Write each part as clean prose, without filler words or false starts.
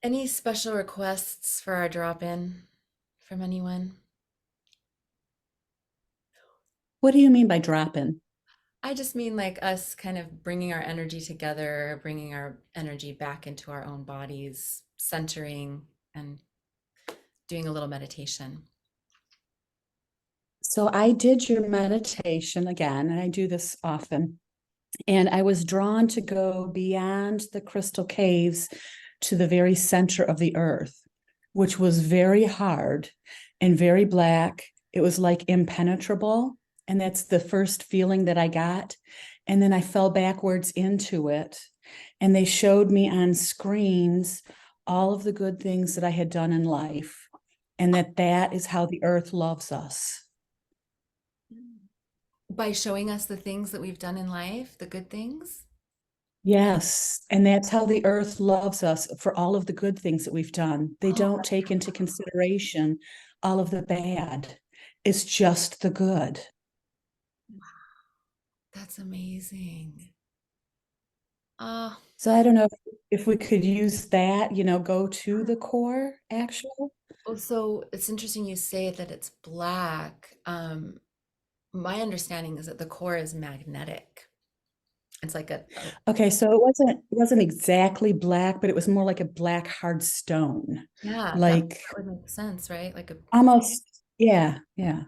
Any special requests for our drop-in from anyone? What do you mean by drop-in? I just mean like us kind of bringing our energy together, bringing our energy back into our own bodies, centering and doing a little meditation. So I did your meditation again, and I do this often. And I was drawn to go beyond the crystal caves to the very center of the earth, which was very hard and very black. It was like impenetrable. And that's the first feeling that I got. And then I fell backwards into it. And they showed me on screens all of the good things that I had done in life, and that is how the earth loves us. By showing us the things that we've done in life, the good things. Yes, and that's how the earth loves us for all of the good things that we've done. They Oh, don't take into consideration all of the bad. It's just the good. that's amazing. Oh, So I don't know if we could use that, go to the core actually. well, so it's interesting you say that it's black. My understanding is that the core is magnetic. It's like a Okay, so it wasn't exactly black, but it was more like a black hard stone. yeah, Like that would make sense, right? almost, yeah, yeah.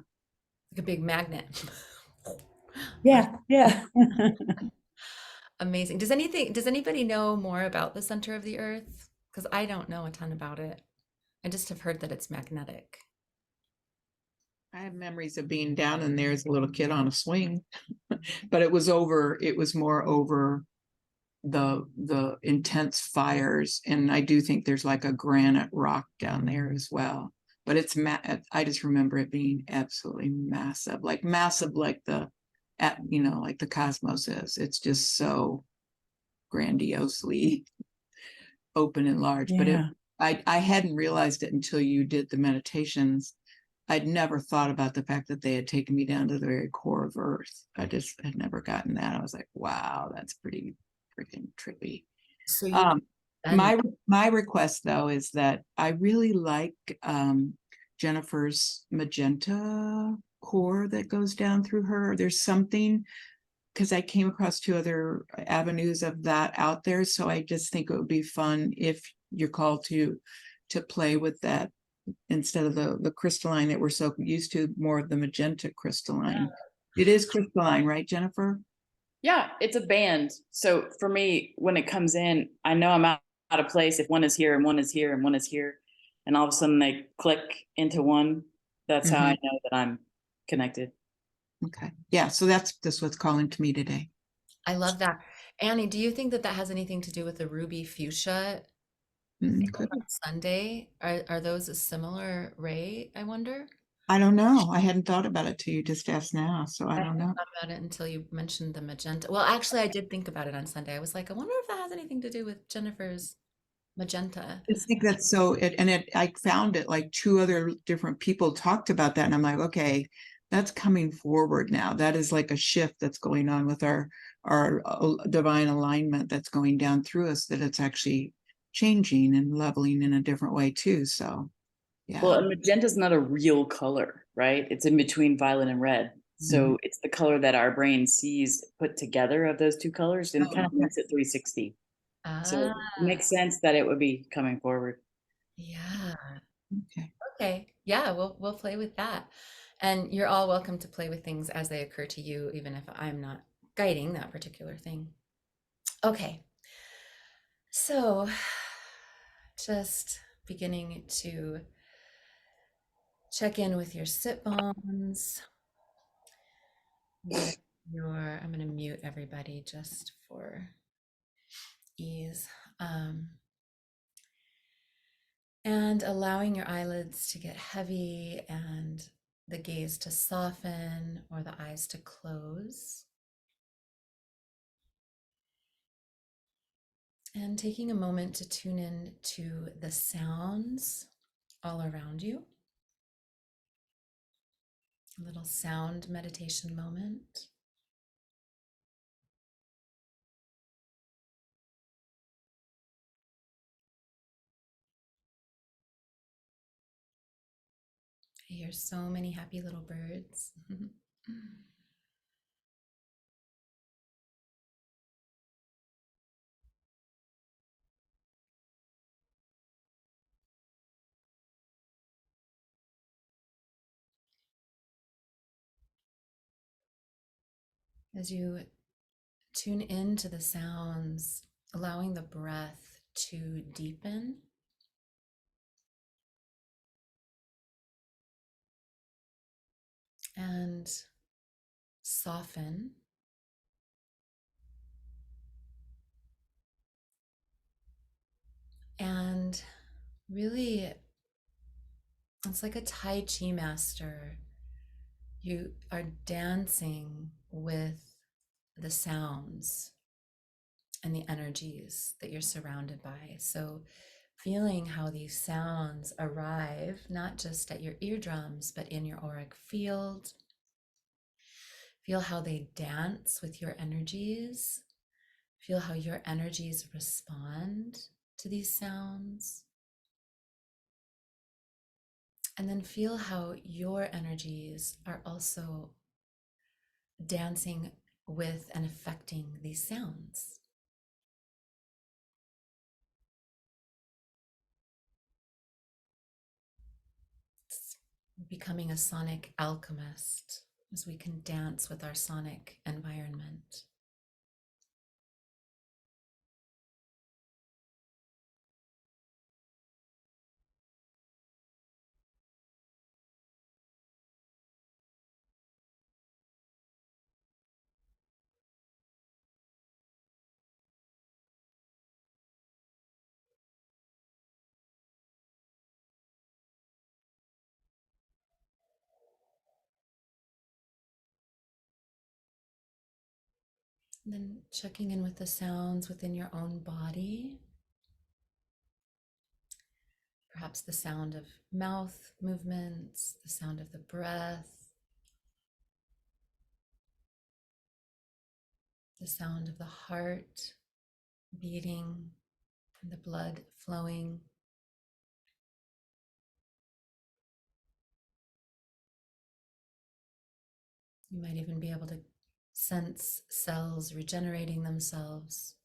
Like a big magnet. Or Yeah, yeah. amazing. Does anybody know more about the center of the earth? Because I don't know a ton about it. I just have heard that it's magnetic. I have memories of being down in there as a little kid on a swing, but it was more over the intense fires. And I do think there's like a granite rock down there as well. But I just remember it being absolutely massive, like like the cosmos is. It's just so grandiosely open and large. Yeah. I hadn't realized it until you did the meditations. I'd never thought about the fact that they had taken me down to the very core of Earth. I just had never gotten that. I was like, wow, that's pretty freaking trippy. So you've Um, been, my request though is that I really like Jennifer's magenta core that goes down through her. There's something because I came across two other avenues of that out there. So I just think it would be fun if you're called to play with that instead of the crystalline that we're so used to, more of the magenta crystalline. It is crystalline, right, Jennifer? Yeah, it's a band. So for me, when it comes in, I know I'm out of place if one is here and one is here and one is here. And all of a sudden they click into one. That's how I Mm-hmm. know that I'm connected. Okay. Yeah. So that's what's calling to me today. I love that. Annie, do you think that that has anything to do with the ruby fuchsia theme Could from Sunday? Are those a similar ray, I wonder? I don't know. I hadn't thought about it till you just asked now, so I I don't hadn't know. thought about it until you mentioned the magenta. Well, actually, I did think about it on Sunday. I was like, I wonder if that has anything to do with Jennifer's magenta. I think that's so I found it like two other different people talked about that, and I'm like, okay, that's coming forward now. That is like a shift that's going on with our divine alignment that's going down through us. That it's actually changing and leveling in a different way too. So Well, yeah. and magenta is not a real color, right? It's in between violet and red. Mhm. So it's the color that our brain sees put together of those two colors and Oh, kind of okay. makes it 360. So Ah, it makes sense that it would be coming forward. yeah. Okay. Okay. Yeah, we'll play with that. And you're all welcome to play with things as they occur to you, even if I'm not guiding that particular thing. Okay. So just beginning to check in with your sit bones. With I'm going to mute everybody just for ease. And allowing your eyelids to get heavy and the gaze to soften or the eyes to close. And taking a moment to tune in to the sounds all around you. A little sound meditation moment. I hear so many happy little birds. As you tune into the sounds, allowing the breath to deepen and soften, and really, it's like a Tai Chi master. You are dancing with the sounds and the energies that you're surrounded by. So, feeling how these sounds arrive not just at your eardrums, but in your auric field. Feel how they dance with your energies. Feel how your energies respond to these sounds. And then feel how your energies are also dancing with and affecting these sounds. It's becoming a sonic alchemist as we can dance with our sonic environment. And then checking in with the sounds within your own body. Perhaps the sound of mouth movements, the sound of the breath, the sound of the heart beating and the blood flowing. You might even be able to sense cells regenerating themselves.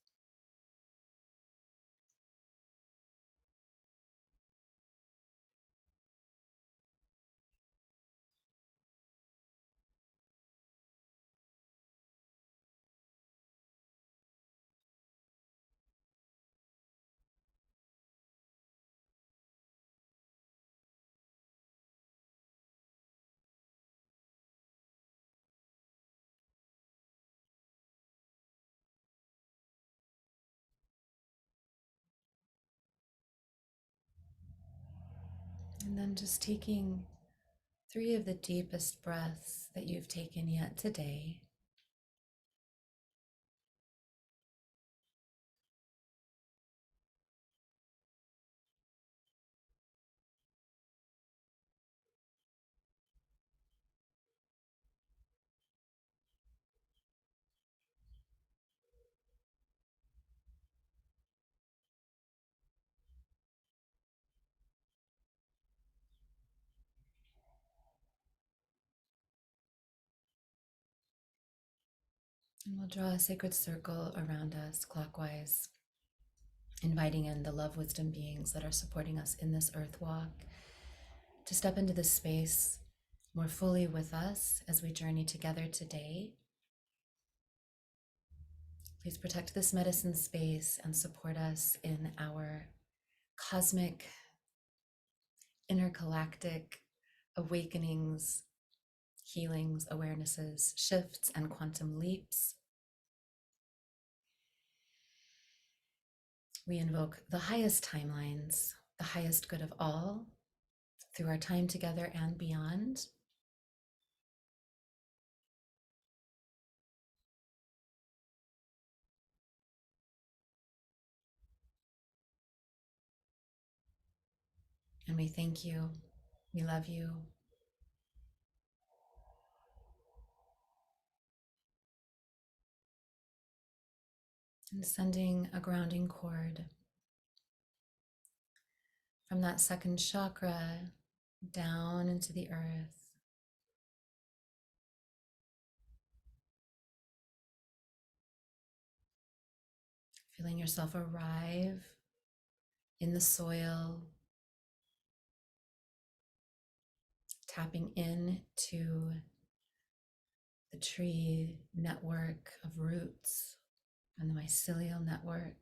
And then just taking 3 of the deepest breaths that you've taken yet today. And we'll draw a sacred circle around us clockwise, inviting in the love wisdom beings that are supporting us in this earth walk to step into this space more fully with us as we journey together today. Please protect this medicine space and support us in our cosmic, intergalactic awakenings, healings, awarenesses, shifts, and quantum leaps. We invoke the highest timelines, the highest good of all, through our time together and beyond. And we thank you. We love you. And sending a grounding cord from that second chakra down into the earth. Feeling yourself arrive in the soil, tapping into the tree network of roots and the mycelial network,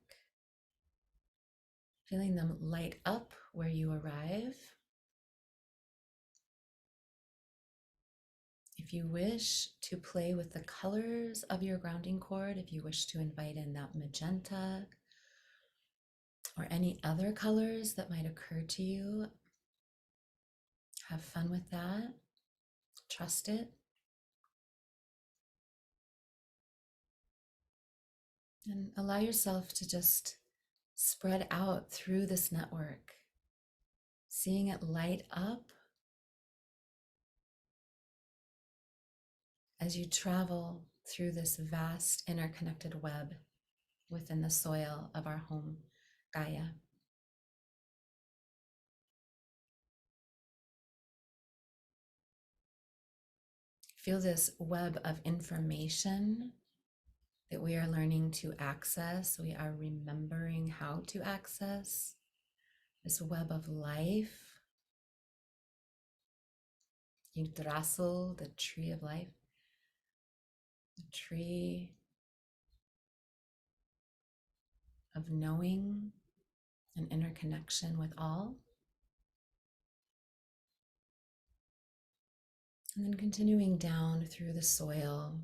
feeling them light up where you arrive. If you wish to play with the colors of your grounding cord, if you wish to invite in that magenta or any other colors that might occur to you, have fun with that. Trust it. And allow yourself to just spread out through this network, seeing it light up as you travel through this vast interconnected web within the soil of our home, Gaia. Feel this web of information that we are learning to access, we are remembering how to access this web of life. Yggdrasil, the tree of life, the tree of knowing and interconnection with all. And then continuing down through the soil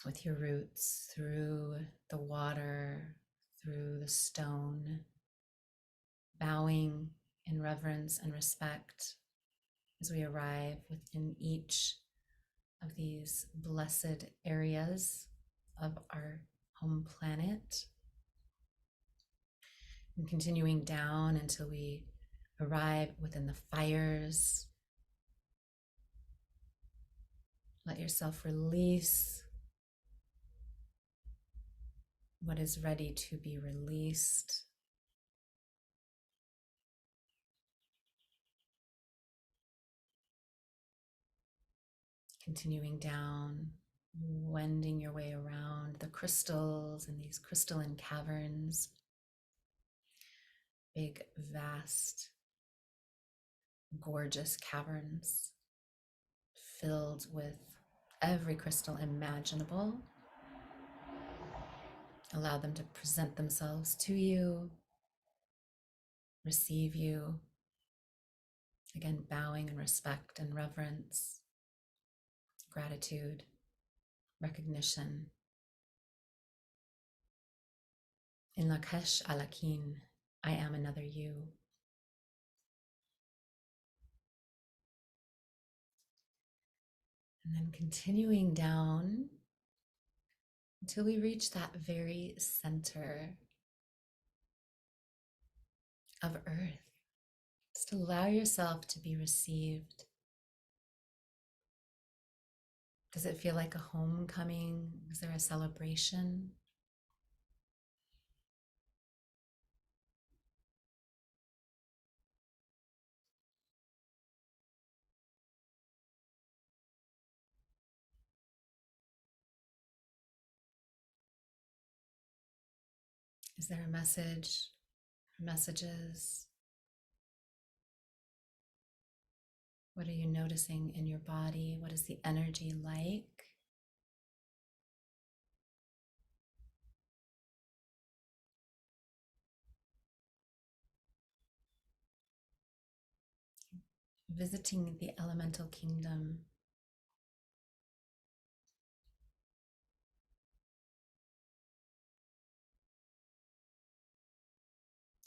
with your roots, through the water, through the stone, bowing in reverence and respect as we arrive within each of these blessed areas of our home planet. And continuing down until we arrive within the fires. Let yourself release what is ready to be released. Continuing down, wending your way around the crystals and these crystalline caverns. Big, vast, gorgeous caverns filled with every crystal imaginable. Allow them to present themselves to you, receive you. Again, bowing in respect and reverence, gratitude, recognition. In Lakesh Alakin, I am another you. And then continuing down until we reach that very center of earth. Just allow yourself to be received. Does it feel like a homecoming? Is there a celebration? Is there a message or messages? What are you noticing in your body? What is the energy like? Visiting the elemental kingdom.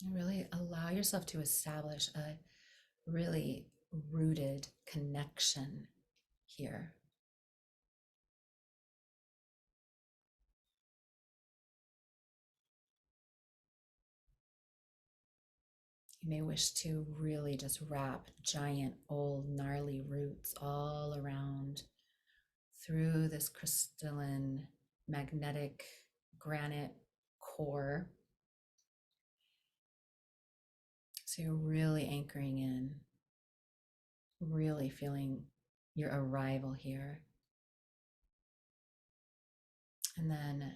And really allow yourself to establish a really rooted connection here. You may wish to really just wrap giant, old, gnarly roots all around through this crystalline, magnetic granite core. So you're really anchoring in really feeling your arrival here. And then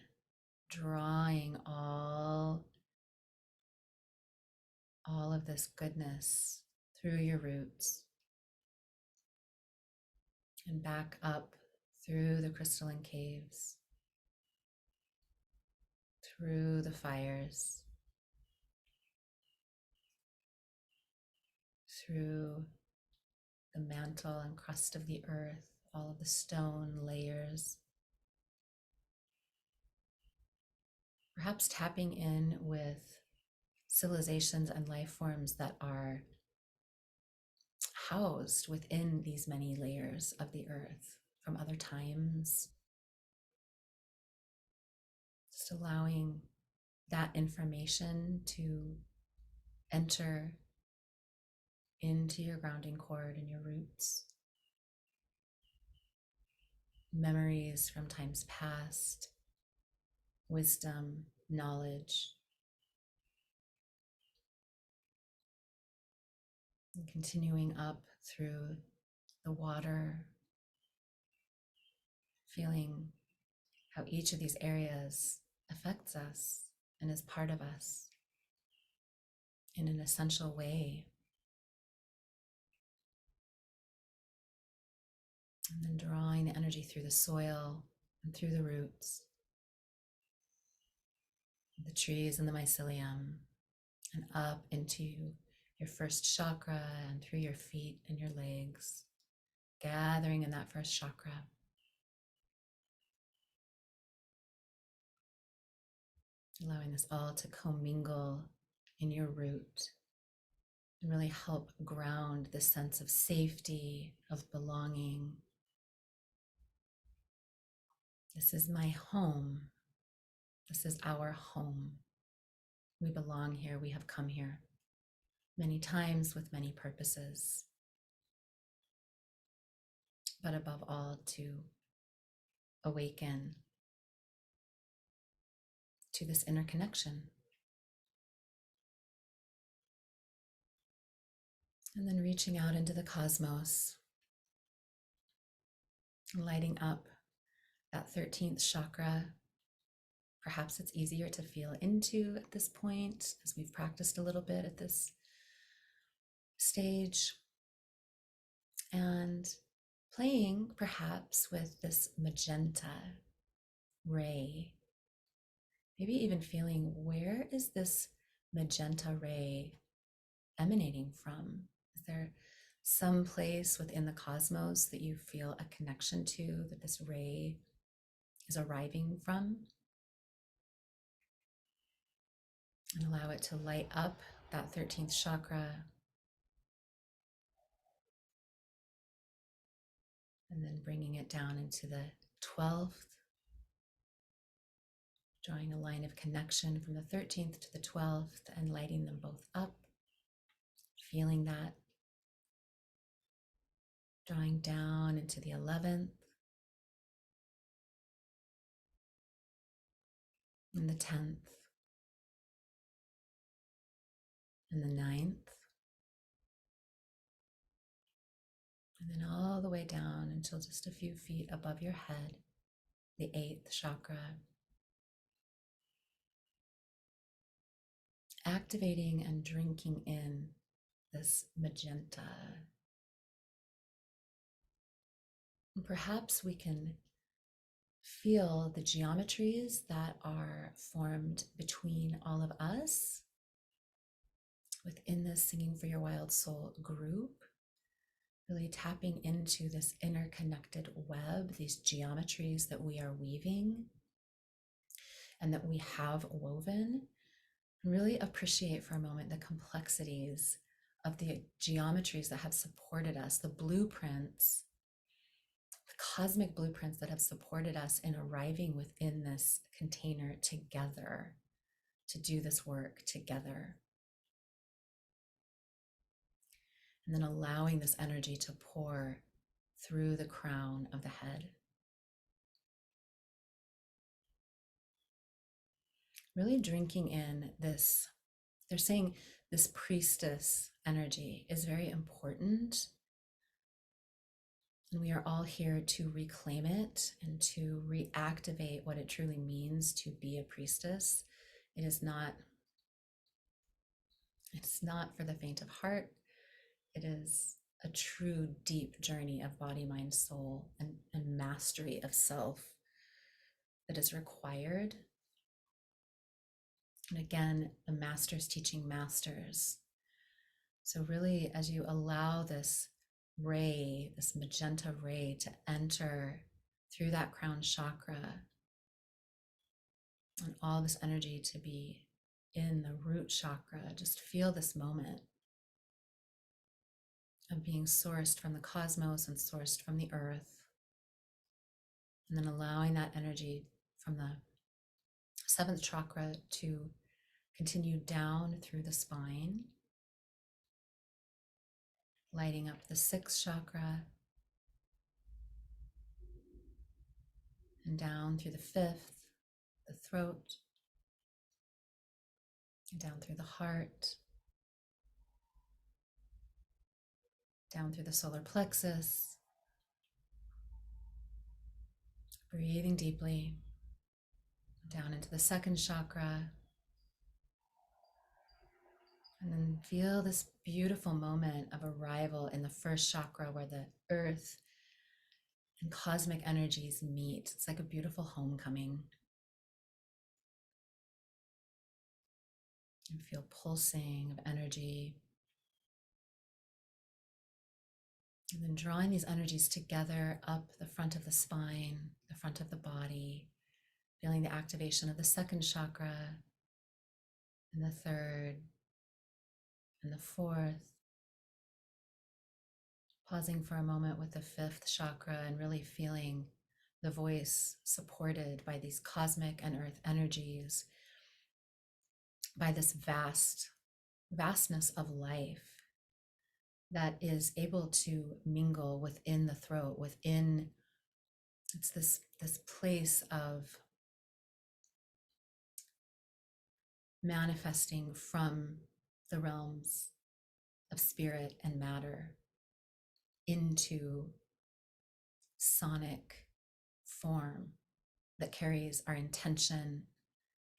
drawing all of this goodness through your roots and back up through the crystalline caves, through the fires, through the mantle and crust of the earth, all of the stone layers. Perhaps tapping in with civilizations and life forms that are housed within these many layers of the earth from other times. Just allowing that information to enter into your grounding cord and your roots. Memories from times past, wisdom, knowledge, and continuing up through the water, feeling how each of these areas affects us and is part of us in an essential way. And then drawing the energy through the soil and through the roots, the trees and the mycelium, and up into your first chakra and through your feet and your legs, gathering in that first chakra. Allowing this all to commingle in your root and really help ground the sense of safety, of belonging. This is my home. This is our home. We belong here. We have come here many times with many purposes, but above all, to awaken to this inner connection. And then reaching out into the cosmos, lighting up that 13th chakra. Perhaps it's easier to feel into at this point as we've practiced a little bit at this stage. And playing perhaps with this magenta ray. Maybe even feeling, where is this magenta ray emanating from? Is there some place within the cosmos that you feel a connection to, that this ray is arriving from? And allow it to light up that 13th chakra. And then bringing it down into the 12th, drawing a line of connection from the 13th to the 12th and lighting them both up. Feeling that. Drawing down into the 11th and the 10th and the 9th. And then all the way down until just a few feet above your head, the 8th chakra. Activating and drinking in this magenta. And perhaps we can feel the geometries that are formed between all of us within this Singing for Your Wild Soul group. Really tapping into this interconnected web, these geometries that we are weaving and that we have woven. And really appreciate for a moment the complexities of the geometries that have supported us, the blueprints, the cosmic blueprints that have supported us in arriving within this container together to do this work together. And then allowing this energy to pour through the crown of the head. Really drinking in this, they're saying this priestess energy is very important And we are all here to reclaim it and to reactivate what it truly means to be a priestess. It's not for the faint of heart. It is a true deep journey of body, mind, soul, and mastery of self that is required. And again, the masters teaching masters. So really, as you allow this ray, this magenta ray, to enter through that crown chakra, and all this energy to be in the root chakra, just feel this moment of being sourced from the cosmos and sourced from the earth, and then allowing that energy from the seventh chakra to continue down through the spine, lighting up the sixth chakra, and down through the fifth, the throat, and down through the heart, down through the solar plexus. Breathing deeply down into the second chakra, and then feel this beautiful moment of arrival in the first chakra where the earth and cosmic energies meet. It's like a beautiful homecoming. And feel pulsing of energy. And then drawing these energies together up the front of the spine, the front of the body, feeling the activation of the second chakra, and the third, and the fourth. Pausing for a moment with the fifth chakra and really feeling the voice supported by these cosmic and earth energies, by this vastness of life that is able to mingle within the throat, it's this place of manifesting from the realms of spirit and matter into sonic form that carries our intention.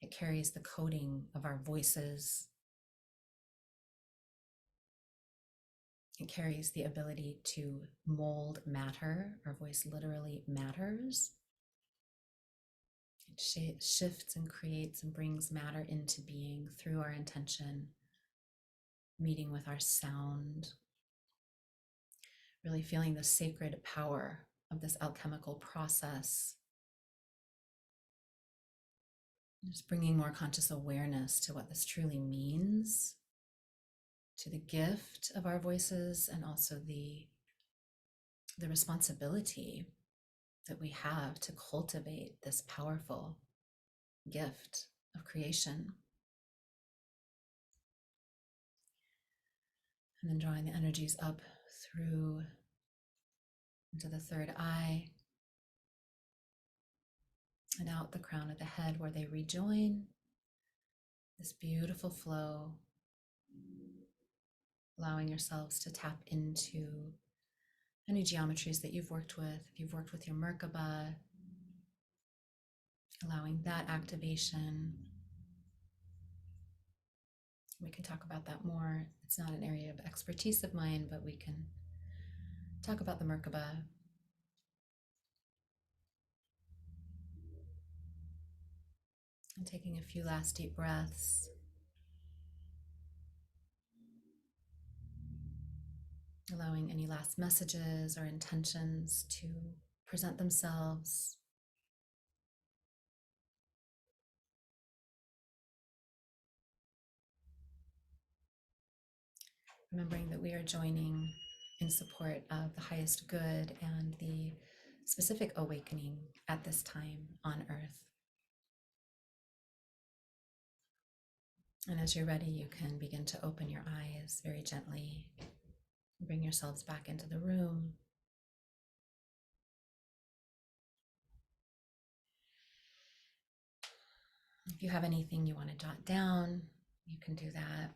It carries the coding of our voices. It carries the ability to mold matter. Our voice literally matters. It shifts and creates and brings matter into being through our intention, meeting with our sound, really feeling the sacred power of this alchemical process. Just bringing more conscious awareness to what this truly means, to the gift of our voices, and also the responsibility that we have to cultivate this powerful gift of creation. And then drawing the energies up through into the third eye and out the crown of the head where they rejoin. This beautiful flow, allowing yourselves to tap into any geometries that you've worked with. If you've worked with your Merkaba, allowing that activation. We can talk about that more. It's not an area of expertise of mine, but we can talk about the Merkaba. And taking a few last deep breaths. Allowing any last messages or intentions to present themselves. Remembering that we are joining in support of the highest good and the specific awakening at this time on Earth. And as you're ready, you can begin to open your eyes very gently. Bring yourselves back into the room. If you have anything you want to jot down, you can do that.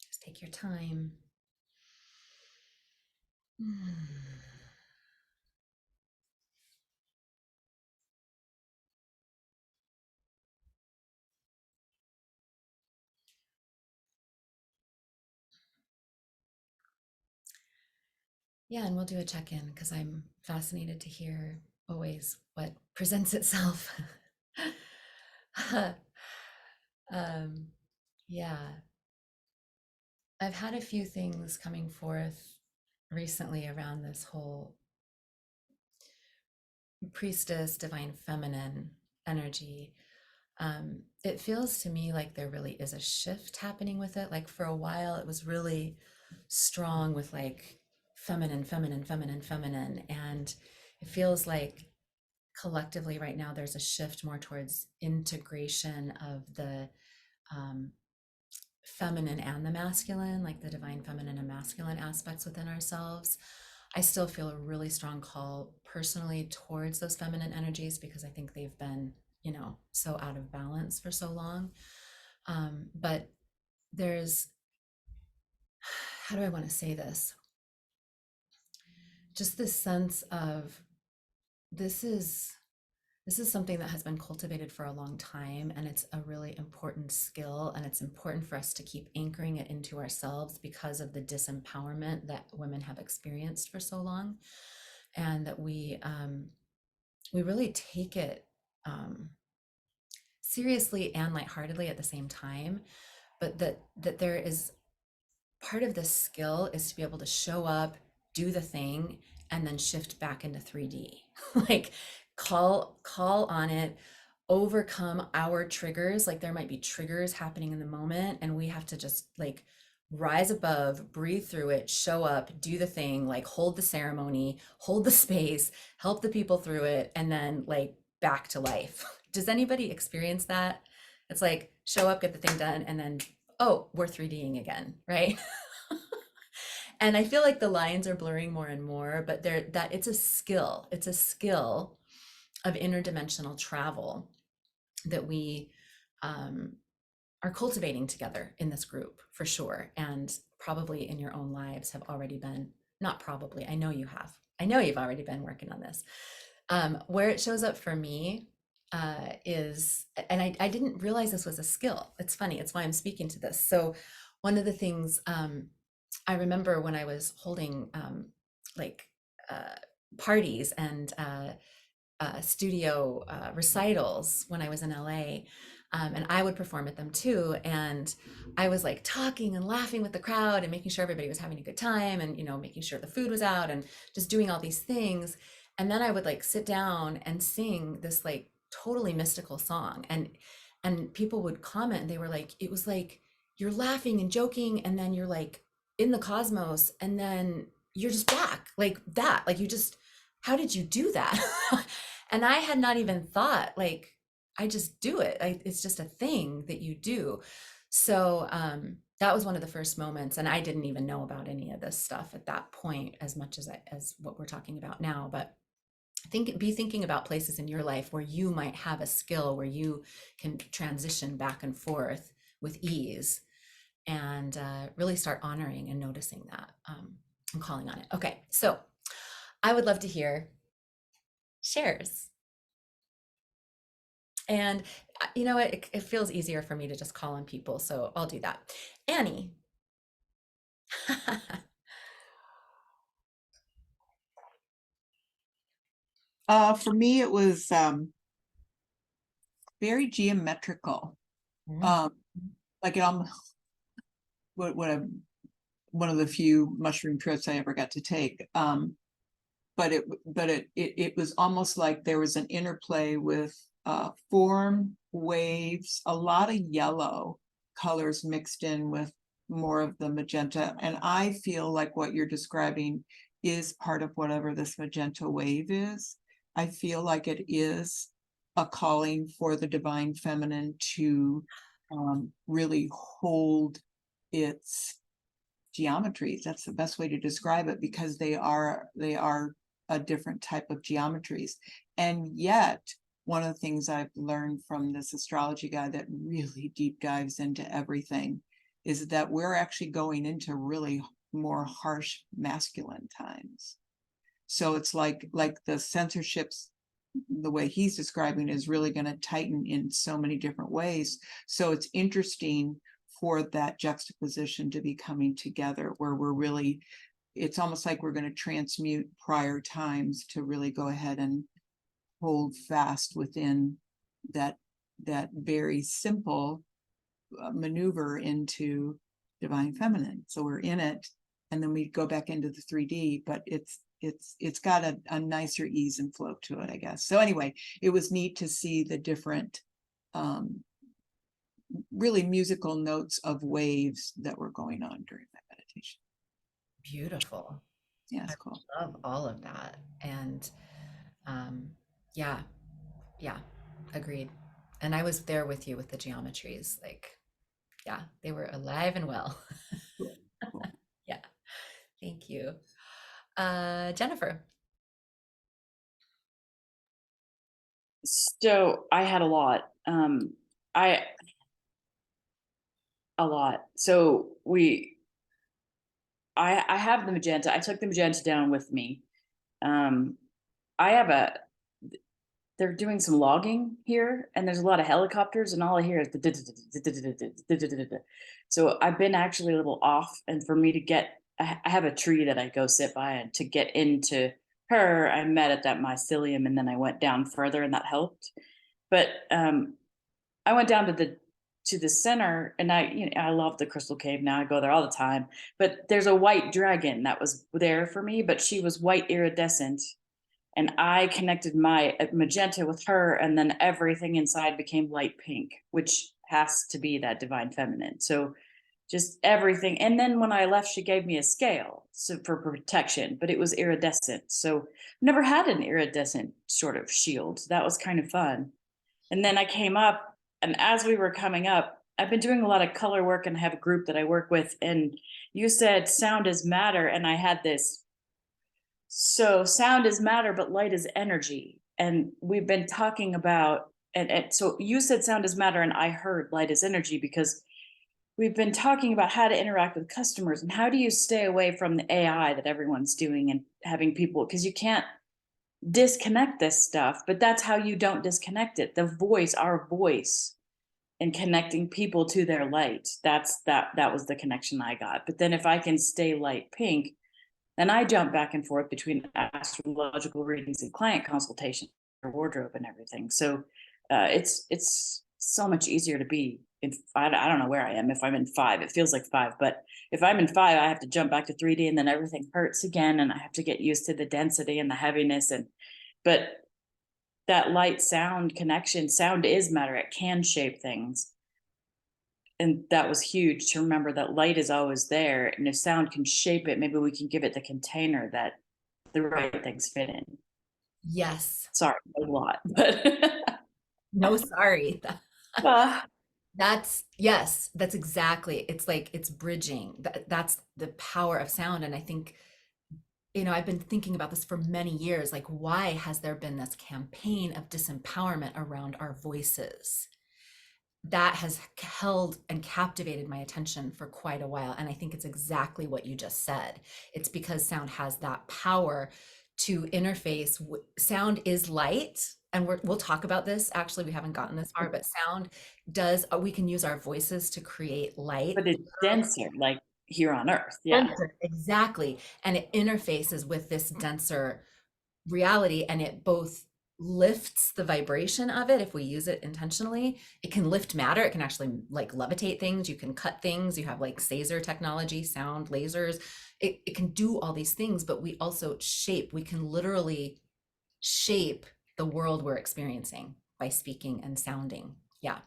Just take your time. Yeah, and we'll do a check-in because I'm fascinated to hear always what presents itself. um, yeah, I've had a few things coming forth recently around this whole priestess, divine feminine energy. It feels to me like there really is a shift happening with it. Like for a while, it was really strong with like feminine, feminine, feminine, feminine. And it feels like collectively right now there's a shift more towards integration of the um, feminine and the masculine, like the divine feminine and masculine aspects within ourselves. I still feel a really strong call personally towards those feminine energies because I think they've been, you know, so out of balance for so long. But there's, how do I want to say this? Just this sense of this is this is something that has been cultivated for a long time, and it's a really important skill, and it's important for us to keep anchoring it into ourselves because of the disempowerment that women have experienced for so long, and that we really take it seriously and lightheartedly at the same time, but that there is part of this skill is to be able to show up, do the thing, and then shift back into 3D. Like call on it, overcome our triggers. Like there might be triggers happening in the moment, and we have to just like rise above, breathe through it, show up, do the thing, like hold the ceremony, hold the space, help the people through it, and then like back to life. Does anybody experience that? It's like show up, get the thing done, and then oh, we're 3Ding again, right? And I feel like the lines are blurring more and more, but there that it's a skill. It's a skill of interdimensional travel that we are cultivating together in this group for sure. And probably in your own lives have already been, not probably, I know you have. I know you've already been working on this. Where it shows up for me is, and I didn't realize this was a skill. It's funny, it's why I'm speaking to this. So one of the things I remember when I was holding like uh, parties and studio recitals when I was in LA. And I would perform at them too. And I was like talking and laughing with the crowd and making sure everybody was having a good time and, you know, making sure the food was out and just doing all these things. And then I would like sit down and sing this like totally mystical song. And people would comment and they were like, it was like, you're laughing and joking. And then you're like in the cosmos. And then you're just back like that. Like you just, how did you do that? And I had not even thought, like, I just do it. It's just a thing that you do. So that was one of the first moments. And I didn't even know about any of this stuff at that point as much as what we're talking about now. But be thinking about places in your life where you might have a skill where you can transition back and forth with ease and really start honoring and noticing that and calling on it. Okay, so I would love to hear shares. And you know what, it feels easier for me to just call on people, so I'll do that. Annie. For me, it was very geometrical. Like it almost what one of the few mushroom trips I ever got to take. But it was almost like there was an interplay with form, waves, a lot of yellow colors mixed in with more of the magenta. And I feel like what you're describing is part of whatever this magenta wave is. I feel like it is a calling for the divine feminine to really hold its geometries. That's the best way to describe it, because they are a different type of geometries. And yet one of the things I've learned from this astrology guy that really deep dives into everything is that we're actually going into really more harsh masculine times. So it's like the censorships, the way he's describing, is really going to tighten in so many different ways. So it's interesting for that juxtaposition to be coming together, where we're really, it's almost like we're going to transmute prior times to really go ahead and hold fast within that very simple maneuver into divine feminine. So we're in it, and then we go back into the 3D, but it's got a nicer ease and flow to it, I guess. So anyway, it was neat to see the different really musical notes of waves that were going on during that meditation. Beautiful. Yeah, it's cool. I love all of that. And yeah, agreed. And I was there with you with the geometries. Like, yeah, they were alive and well. Cool. Cool. Yeah, thank you. Jennifer. So I had a lot. A lot. So I have the magenta. I took the magenta down with me. They're doing some logging here, and there's a lot of helicopters, and all I hear is so I've been actually a little off, and for me to get, I have a tree that I go sit by, and to get into her, I met at that mycelium, and then I went down further, and that helped. But I went down to the center, and I love the crystal cave now. I go there all the time. But there's a white dragon that was there for me, but she was white iridescent. And I connected my magenta with her, and then everything inside became light pink, which has to be that divine feminine. So just everything. And then when I left, she gave me a scale for protection, but it was iridescent. So never had an iridescent sort of shield. That was kind of fun. And then I came up, and as we were coming up, I've been doing a lot of color work, and I have a group that I work with. And you said sound is matter. And I had this. So sound is matter, but light is energy. And we've been talking about, and so you said sound is matter, and I heard light is energy, because we've been talking about how to interact with customers, and how do you stay away from the AI that everyone's doing, and having people, because you can't disconnect this stuff, but that's how you don't disconnect it. The voice, our voice, and connecting people to their light. That was the connection I got. But then if I can stay light pink, then I jump back and forth between astrological readings and client consultation, wardrobe and everything. So it's so much easier to be in. I don't know where I am. If I'm in 5, it feels like 5. But if I'm in 5, I have to jump back to 3D, and then everything hurts again, and I have to get used to the density and the heaviness. But that light sound connection, sound is matter. It can shape things. And that was huge to remember that light is always there. And if sound can shape it, maybe we can give it the container that the right things fit in. Yes. Sorry, a lot, but No, sorry. That's Yes, that's exactly. It's like it's bridging. That's the power of sound. And I think, I've been thinking about this for many years. Like, why has there been this campaign of disempowerment around our voices? That has held and captivated my attention for quite a while. And I think it's exactly what you just said. It's because sound has that power to interface. Sound is light. And we'll talk about this. Actually, we haven't gotten this far, but sound does, we can use our voices to create light. But it's denser, like here on Earth. Yeah. Denser, exactly. And it interfaces with this denser reality, and it both lifts the vibration of it. If we use it intentionally, it can lift matter. It can actually like levitate things. You can cut things. You have like Sazer technology, sound lasers. It can do all these things, but we also we can literally shape the world we're experiencing by speaking and sounding. Yeah.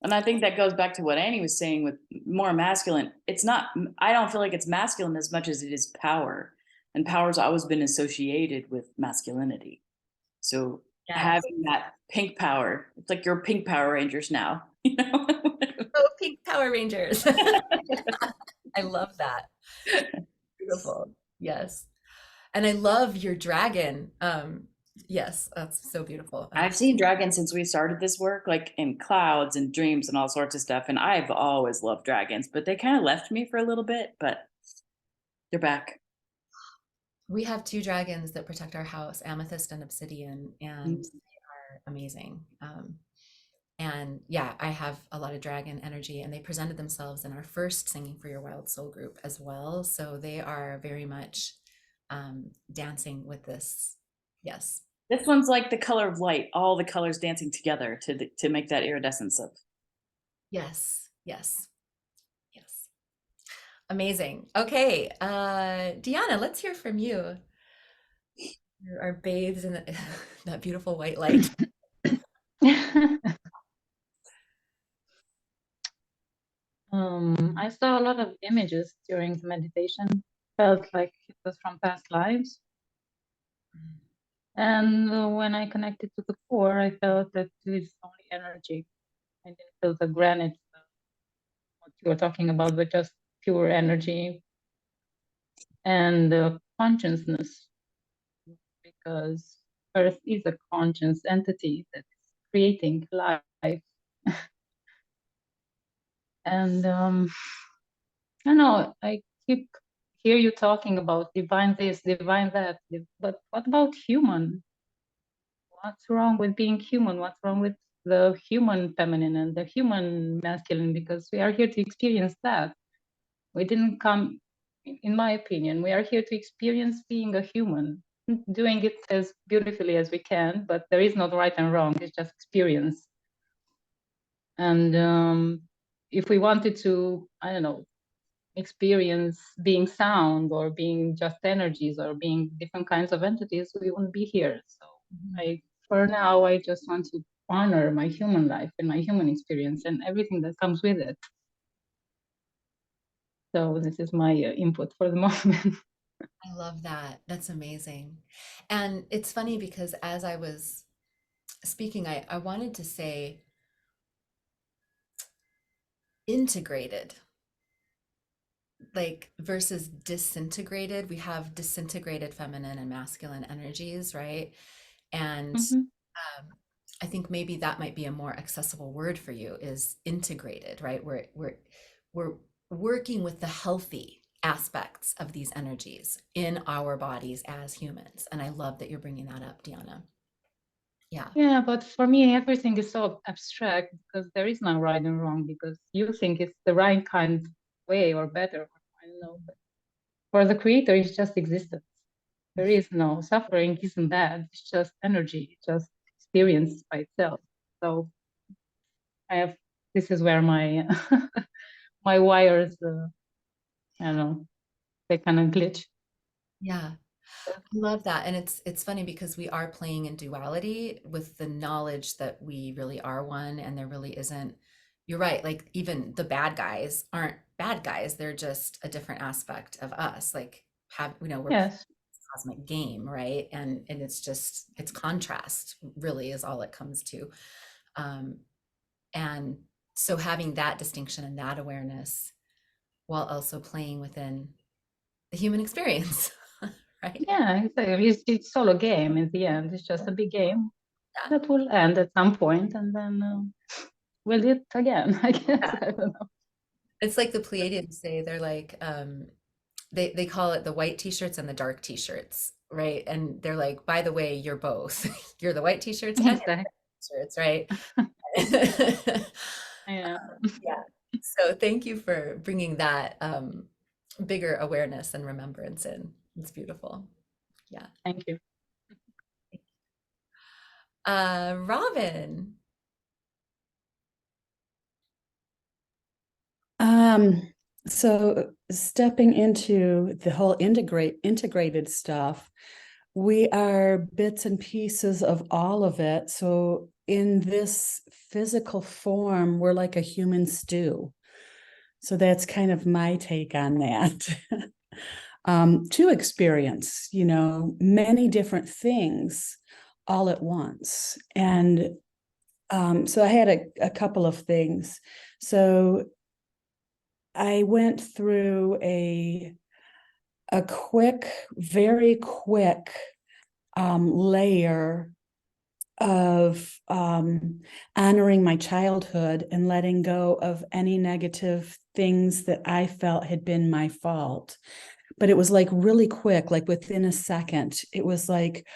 And I think that goes back to what Annie was saying with more masculine. It's not, I don't feel like it's masculine as much as it is power. And power's always been associated with masculinity. So Yes. having that pink power, it's like you're pink Power Rangers now, Oh, pink Power Rangers. I love that. Beautiful. Yes. And I love your dragon. Yes, that's so beautiful. I've seen dragons since we started this work, like in clouds and dreams and all sorts of stuff. And I've always loved dragons, but they kind of left me for a little bit, but You're back. We have two dragons that protect our house, amethyst and obsidian, and Mm. they are amazing. And yeah, I have a lot of dragon energy, and they presented themselves in our first Singing for Your Wild Soul group as well. So they are very much dancing with this. Yes. This one's like the color of light, all the colors dancing together to make that iridescence of. Yes. Yes. Yes. Amazing. Okay. Deanna, let's hear from you. You are bathed in that beautiful white light. I saw a lot of images during the meditation. Felt like it was from past lives. And when I connected to the core, I felt that it's only energy. I didn't feel the granite, what you were talking about, but just pure energy and consciousness, because Earth is a conscious entity that's creating life. And I don't know, I keep hear you talking about divine this, divine that, but what about human? What's wrong with being human? What's wrong with the human feminine and the human masculine? Because we are here to experience that. We didn't come, in my opinion, we are here to experience being a human, doing it as beautifully as we can, but there is no right and wrong, it's just experience. And if we wanted to, I don't know, experience being sound or being just energies or being different kinds of entities, we wouldn't be here. So for now, I just want to honor my human life and my human experience and everything that comes with it. So this is my input for the moment. I love that. That's amazing. And it's funny because as I was speaking, I wanted to say integrated, like versus disintegrated. We have disintegrated feminine and masculine energies, right? And I think maybe that might be a more accessible word for you is integrated, right? We're working with the healthy aspects of these energies in our bodies as humans. And I love that you're bringing that up, Deanna. Yeah. Yeah, but for me, everything is so abstract because there is no right and wrong, because you think it's the right kind of way or better. I don't know. But for the creator, it's just existence. There is no suffering, isn't bad. It's just energy, just experience by itself. So I have, this is where my my wires, I don't know, they kind of glitch. Yeah. I love that. And it's funny because we are playing in duality with the knowledge that we really are one and there really isn't, you're right, like even the bad guys aren't bad guys. They're just a different aspect of us. Like we're playing Yes. this cosmic game, right? And it's contrast really is all it comes to. And so having that distinction and that awareness while also playing within the human experience, right? Yeah, it's all a game in the end. It's just a big game Yeah. that will end at some point, and then we'll it again, I guess. Yeah. I don't know. It's like the Pleiadians say, they're like, they call it the white t-shirts and the dark t-shirts, right? And they're like, by the way, you're both. You're the white t-shirts and you're the Exactly. t-shirts, right? Yeah. Yeah. So thank you for bringing that bigger awareness and remembrance in. It's beautiful. Yeah. Thank you. Robin. So stepping into the whole integrated stuff, we are bits and pieces of all of it. So in this physical form, we're like a human stew. So that's kind of my take on that. To experience, many different things all at once. And so I had a couple of things. So I went through a very quick layer of honoring my childhood and letting go of any negative things that I felt had been my fault. but it was like really quick, like within a second. It was like,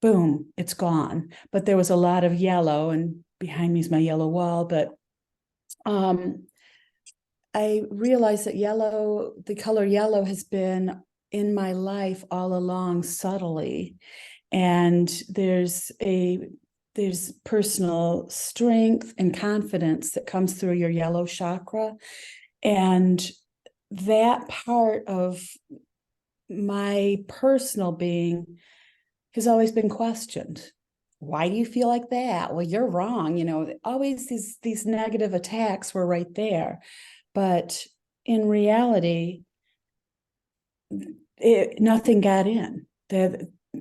boom, it's gone. But there was a lot of yellow, and behind me is my yellow wall. But I realized that yellow, the color yellow, has been in my life all along subtly. And there's personal strength and confidence that comes through your yellow chakra. And that part of my personal being has always been questioned. Why do you feel like that? Well, you're wrong. Always these negative attacks were right there. But in reality, nothing got in.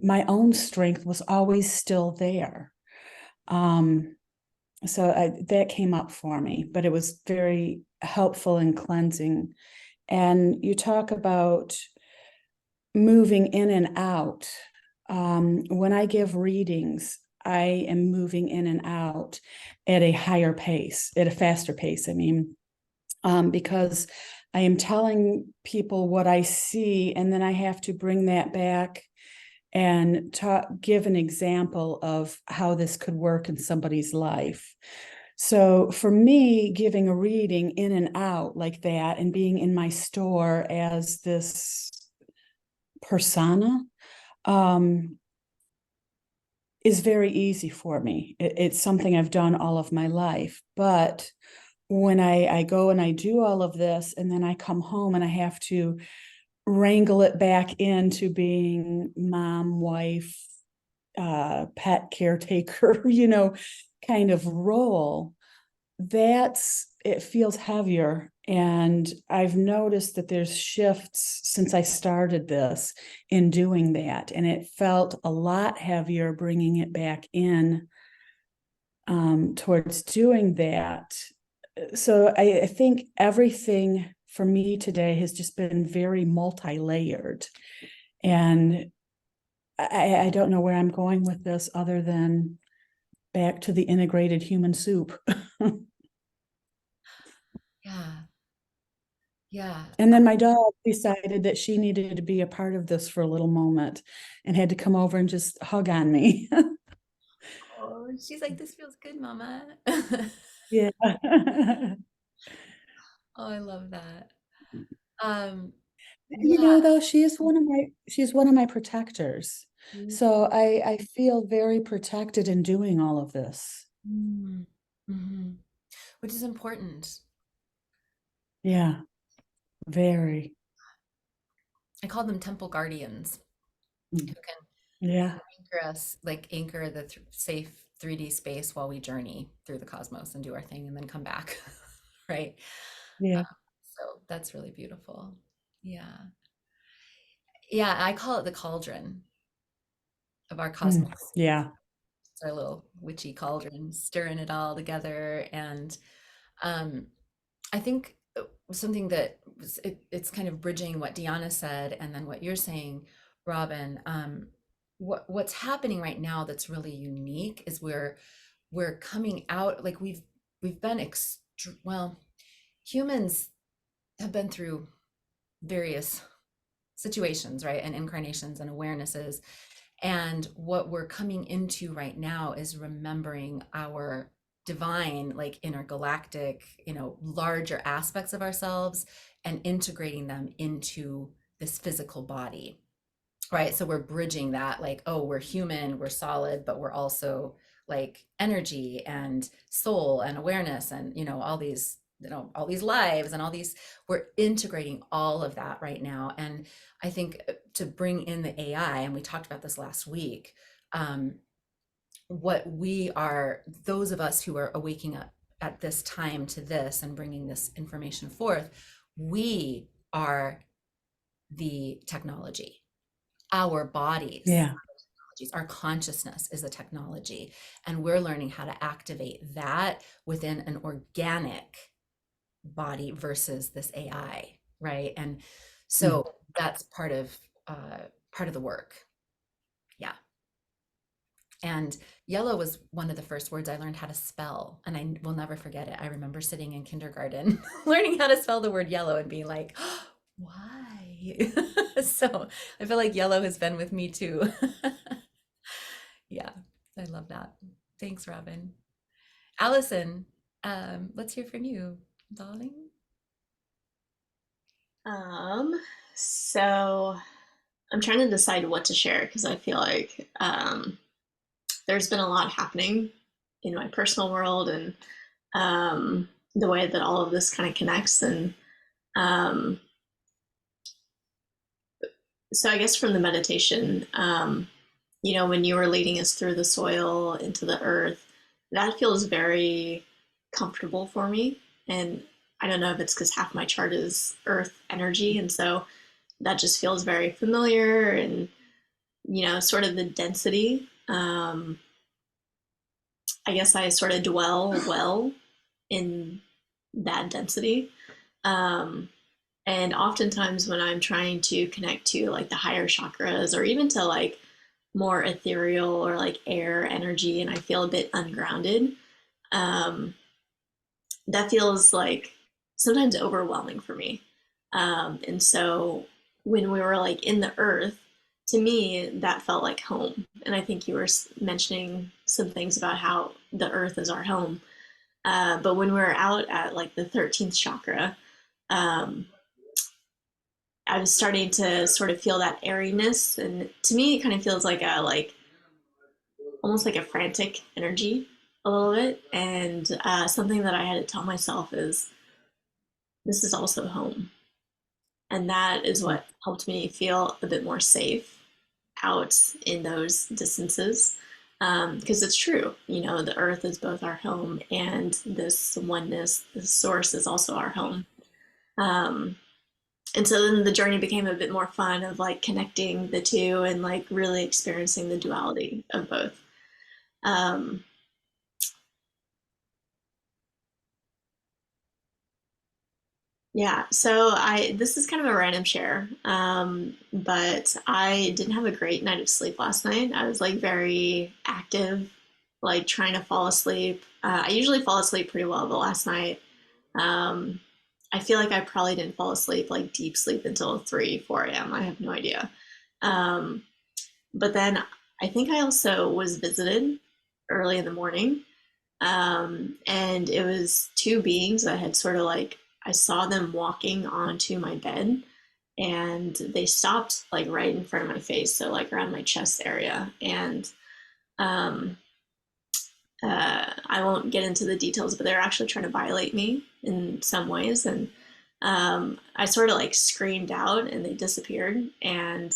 My own strength was always still there. So that came up for me, but it was very helpful and cleansing. And you talk about moving in and out. When I give readings, I am moving in and out at a higher pace, at a faster pace. I mean, because I am telling people what I see, and then I have to bring that back and give an example of how this could work in somebody's life. So for me, giving a reading in and out like that, and being in my store as this persona, is very easy for me. It's something I've done all of my life. But when I go and I do all of this, and then I come home and I have to wrangle it back into being mom, wife, pet caretaker, kind of role, it feels heavier. And I've noticed that there's shifts since I started this in doing that. And it felt a lot heavier bringing it back in towards doing that. So I think everything for me today has just been very multi-layered. And I don't know where I'm going with this other than back to the integrated human soup. Yeah. Yeah. And then my dog decided that she needed to be a part of this for a little moment and had to come over and just hug on me. Oh, she's like, this feels good, mama. Yeah. Oh, I love that. Um, You yeah. know, though, she's one of my protectors. So I feel very protected in doing all of this. Mm-hmm. Which is important. Yeah, very. I call them temple guardians Mm. who can Yeah. anchor us, like anchor the safe 3D space while we journey through the cosmos and do our thing and then come back. Right. Yeah. So that's really beautiful. Yeah. Yeah. I call it the cauldron of our Mm. cosmos. Yeah. It's our little witchy cauldron, stirring it all together. And um, I think something that it's kind of bridging what Deanna said and then what you're saying, Robin. What's happening right now that's really unique is we're coming out, like we've been well, humans have been through various situations, right, and incarnations and awarenesses, and what we're coming into right now is remembering our divine, like intergalactic, larger aspects of ourselves and integrating them into this physical body, right? So we're bridging that, like, oh, we're human, we're solid, but we're also like energy and soul and awareness and all these lives and all these, we're integrating all of that right now. And I think to bring in the AI, and we talked about this last week, what we are, those of us who are waking up at this time to this and bringing this information forth, we are the technology. Our bodies, Yeah. our consciousness is a technology, and we're learning how to activate that within an organic body versus this AI, right? And so that's part of the work. Yeah. And yellow was one of the first words I learned how to spell, and I will never forget it. I remember sitting in kindergarten learning how to spell the word yellow and being like, oh, why? me. So I feel like yellow has been with me too. Yeah, I love that. Thanks, Robin. Allison, let's hear from you, darling. Um, so I'm trying to decide what to share because I feel like there's been a lot happening in my personal world and the way that all of this kind of connects. And um, so I guess from the meditation, when you were leading us through the soil into the earth, that feels very comfortable for me. And I don't know if it's because half my chart is earth energy. And so that just feels very familiar and, sort of the density. I guess I sort of dwell well in that density. Um, and oftentimes when I'm trying to connect to like the higher chakras or even to like more ethereal or like air energy and I feel a bit ungrounded, um, that feels like sometimes overwhelming for me. And so when we were like in the earth, to me, that felt like home. And I think you were mentioning some things about how the earth is our home. But when we were out at like the 13th chakra, um, I was starting to sort of feel that airiness. And to me, it kind of feels like almost like a frantic energy a little bit. And something that I had to tell myself is this is also home. And that is what helped me feel a bit more safe out in those distances. Because it's true, the earth is both our home and this oneness, the source is also our home. And so then the journey became a bit more fun of like connecting the two and like really experiencing the duality of both. Um, Yeah, so this is kind of a random share, but I didn't have a great night of sleep last night. I was like very active, like trying to fall asleep. I usually fall asleep pretty well, but last night, um, I feel like I probably didn't fall asleep, like deep sleep until 3, 4 a.m. I have no idea. Um, but then I think I also was visited early in the morning. And it was two beings that had sort of like, I saw them walking onto my bed and they stopped like right in front of my face. So like around my chest area. And um, I won't get into the details, but they're actually trying to violate me in some ways. And I sort of like screamed out and they disappeared. And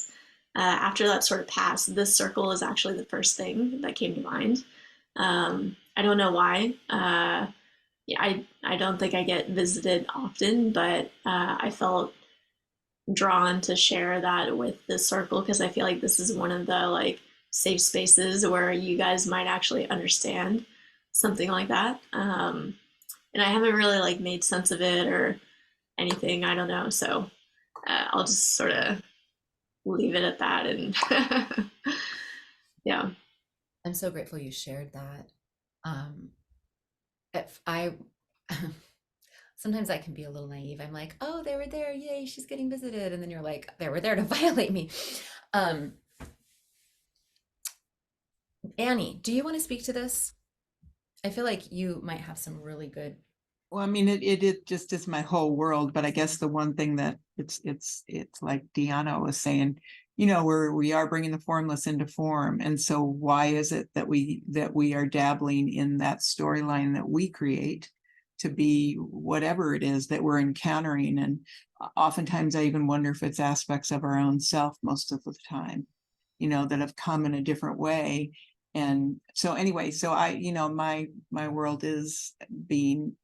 after that sort of passed, this circle is actually the first thing that came to mind. I don't know why. Yeah, I don't think I get visited often, but I felt drawn to share that with this circle because I feel like this is one of the like safe spaces where you guys might actually understand something like that. And I haven't really like made sense of it or anything. I don't know. So I'll just sort of leave it at that. And yeah. I'm so grateful you shared that. If I sometimes I can be a little naive. I'm like, oh, they were there, yay, she's getting visited, and then you're like, they were there to violate me. Annie, do you want to speak to this? I feel like you might have some really good. Well, I mean, it just is my whole world, but I guess the one thing that it's like Deanna was saying, we are bringing the formless into form, and so why is it that we are dabbling in that storyline that we create to be whatever it is that we're encountering? And oftentimes, I even wonder if it's aspects of our own self most of the time, that have come in a different way. And so anyway, so my world is being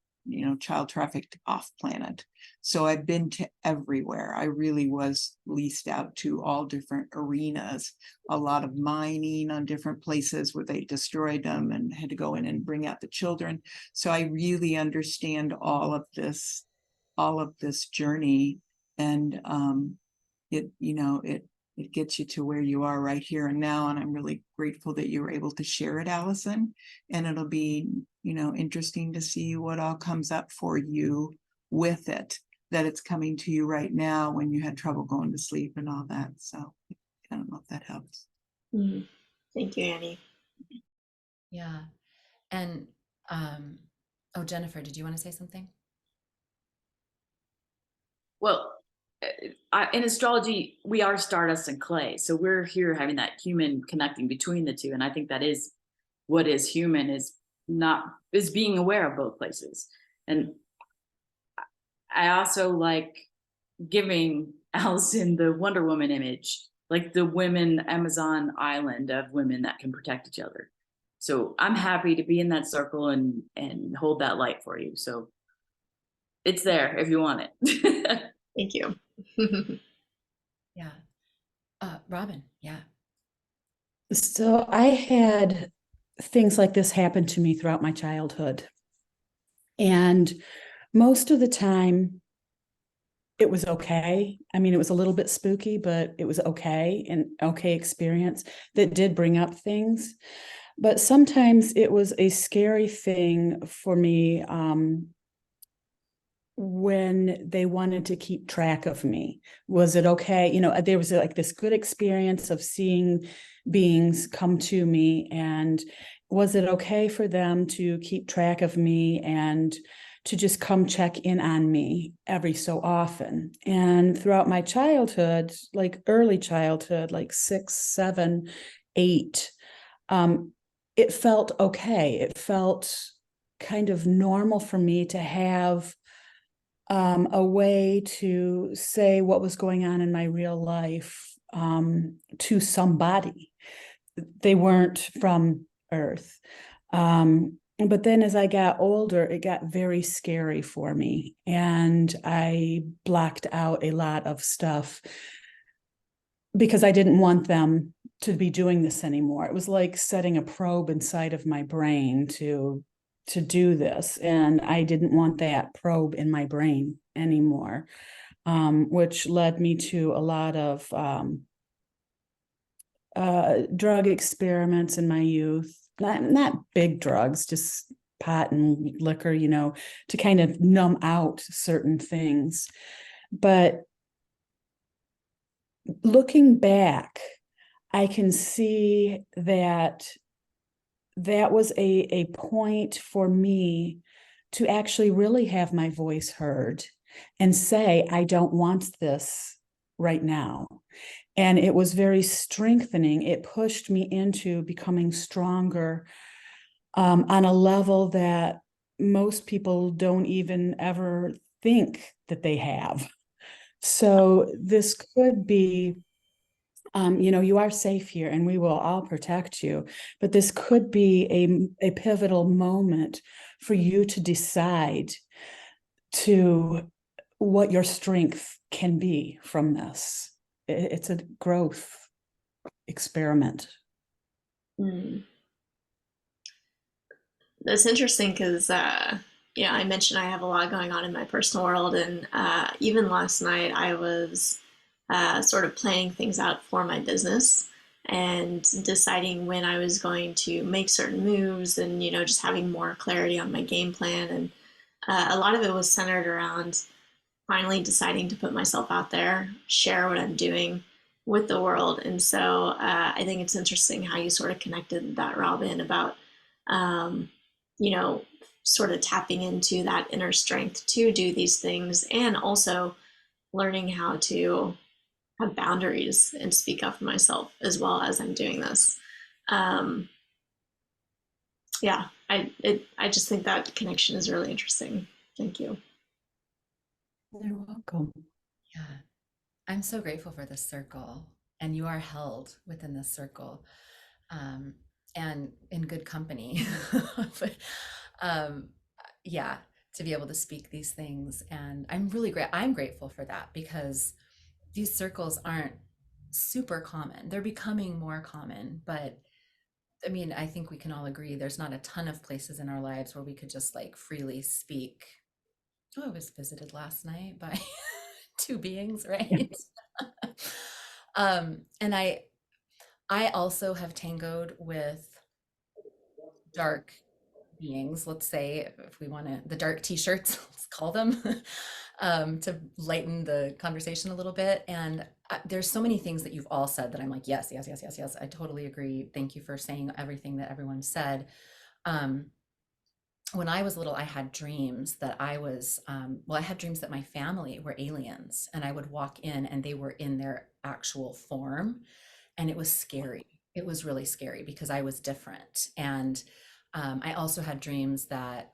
child trafficked off planet. So I've been to everywhere. I really was leased out to all different arenas, a lot of mining on different places where they destroyed them and had to go in and bring out the children. So I really understand all of this journey. And it gets you to where you are right here and now. And I'm really grateful that you were able to share it, Alison. And it'll be, interesting to see what all comes up for you with it. that it's coming to you right now when you had trouble going to sleep and all that. So I don't know if that helps. Mhm. Thank you, Annie. Yeah. And oh, Jennifer, did you want to say something? Well, in astrology, we are stardust and clay. So we're here having that human connecting between the two. And I think that is what is human, is being aware of both places. And I also like giving Alison the Wonder Woman image, like the women Amazon island of women that can protect each other. So I'm happy to be in that circle and hold that light for you. So it's there if you want it. Thank you. Yeah. Robin, yeah. So I had things like this happen to me throughout my childhood. And most of the time, it was okay. I mean, it was a little bit spooky, but it was okay, an okay experience that did bring up things. But sometimes it was a scary thing for me when they wanted to keep track of me. Was it okay? You know, there was like this good experience of seeing beings come to me, and was it okay for them to keep track of me and to just come check in on me every so often? And throughout my childhood, like early childhood, like 6, 7, 8, it felt okay. It felt kind of normal for me to have a way to say what was going on in my real life to somebody. They weren't from Earth. But then as I got older, it got very scary for me. And I blocked out a lot of stuff because I didn't want them to be doing this anymore. It was like setting a probe inside of my brain to do this, and I didn't want that probe in my brain anymore, which led me to a lot of drug experiments in my youth. Not big drugs, just pot and liquor, you know, to kind of numb out certain things. But looking back, I can see that that was a point for me to actually really have my voice heard and say, I don't want this right now. And it was very strengthening. It pushed me into becoming stronger on a level that most people don't even ever think that they have. So this could be, you know, you are safe here and we will all protect you, but this could be a pivotal moment for you to decide to what your strength can be from this. It's a growth experiment. Mm. That's interesting because, you know, I mentioned I have a lot going on in my personal world, and even last night I was sort of planning things out for my business and deciding when I was going to make certain moves, and you know, just having more clarity on my game plan. And a lot of it was centered around finally deciding to put myself out there, share what I'm doing with the world. And so I think it's interesting how you sort of connected that, Robin, about, um, you know, sort of tapping into that inner strength to do these things, and also learning how to have boundaries and speak up for myself as well as I'm doing this. Um, yeah, I just think that connection is really interesting. Thank you. You're welcome. Yeah. I'm so grateful for this circle, and you are held within this circle, um, and in good company. But, um, yeah, to be able to speak these things, and I'm grateful for that, because these circles aren't super common. They're becoming more common, but I mean, I think we can all agree there's not a ton of places in our lives where we could just like freely speak. Oh, I was visited last night by two beings, right? And I also have tangoed with dark beings, let's say, if we want to, the dark t-shirts, let's call them. to lighten the conversation a little bit. And there's so many things that you've all said that I'm like, yes, yes, yes, yes, yes. I totally agree. Thank you for saying everything that everyone said. Um, when I was little, I had dreams that I was, well, I had dreams that my family were aliens, and I would walk in and they were in their actual form. And it was scary. It was really scary because I was different. And I also had dreams that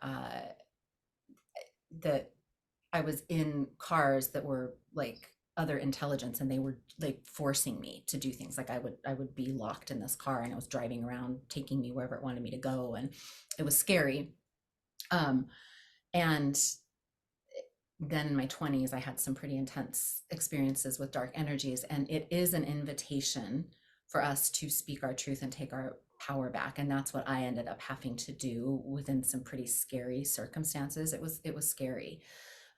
I was in cars that were like other intelligence, and they were like forcing me to do things. Like I would be locked in this car and I was driving around, taking me wherever it wanted me to go. And it was scary. Um, and then in my 20s, I had some pretty intense experiences with dark energies. And it is an invitation for us to speak our truth and take our power back. And that's what I ended up having to do within some pretty scary circumstances. It was scary.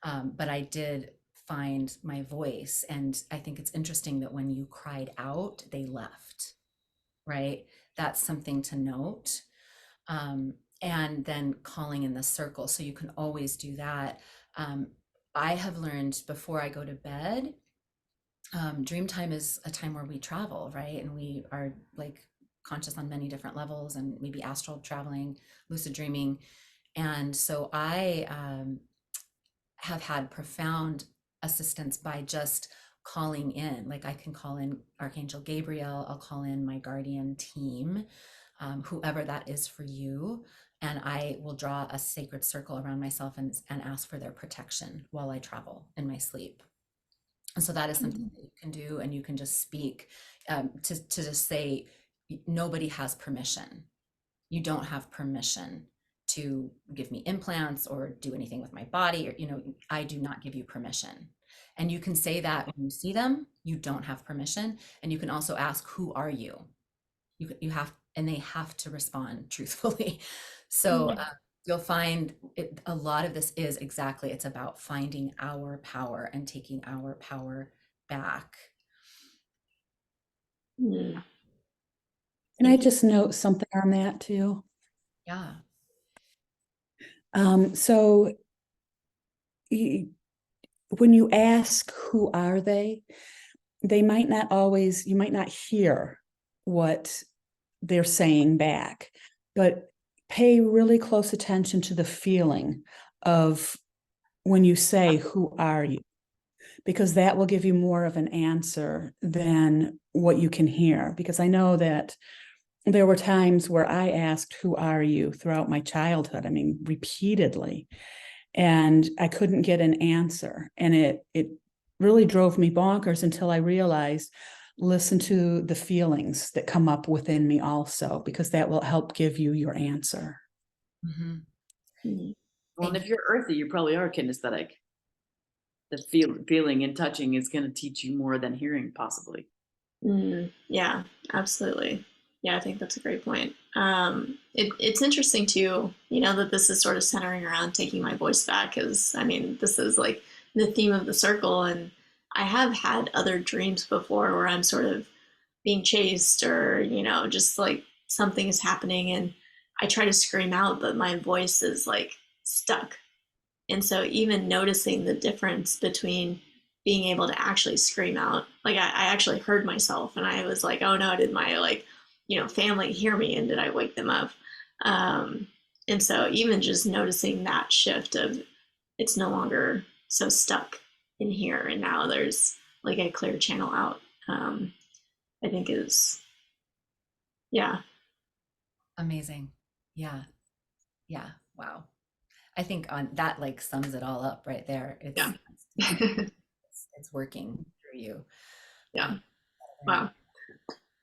But I did find my voice. And I think it's interesting that when you cried out, they left, right? That's something to note. And then calling in the circle. So you can always do that. I have learned before I go to bed, dream time is a time where we travel, right? And we are like conscious on many different levels, and maybe astral traveling, lucid dreaming. And so I have had profound assistance by just calling in. Like I can call in Archangel Gabriel, I'll call in my guardian team, whoever that is for you. And I will draw a sacred circle around myself and ask for their protection while I travel in my sleep. And so that is something that you can do, and you can just speak to just say, nobody has permission. You don't have permission to give me implants or do anything with my body, or, I do not give you permission. And you can say that when you see them, you don't have permission. And you can also ask, who are you? You have, and they have to respond truthfully. So you'll find a lot of this is exactly, it's about finding our power and taking our power back. Mm. Can I just note something on that too? Yeah. So when you ask who are they might not always, you might not hear what they're saying back, but pay really close attention to the feeling of when you say, who are you? Because that will give you more of an answer than what you can hear. Because I know that there were times where I asked, who are you, throughout my childhood? I mean, repeatedly. And I couldn't get an answer. And it really drove me bonkers until I realized, listen to the feelings that come up within me also, because that will help give you your answer. Mm-hmm. Well, and if you're earthy, you probably are kinesthetic. The feeling and touching is going to teach you more than hearing, possibly. Yeah, absolutely. Yeah, I think that's a great point. It's interesting too, that this is sort of centering around taking my voice back, because I mean, this is like the theme of the circle, and I have had other dreams before where I'm sort of being chased, or just like something is happening, and I try to scream out, but my voice is like stuck. And so even noticing the difference between being able to actually scream out, like I actually heard myself, and I was like, oh no, did my family hear me, and did I wake them up? And so even just noticing that shift of, it's no longer so stuck in here, and now there's like a clear channel out, I think is, yeah. Amazing. Yeah. Yeah. Wow. I think on that, like, sums it all up right there. Yeah. It's working through you. Yeah. Wow.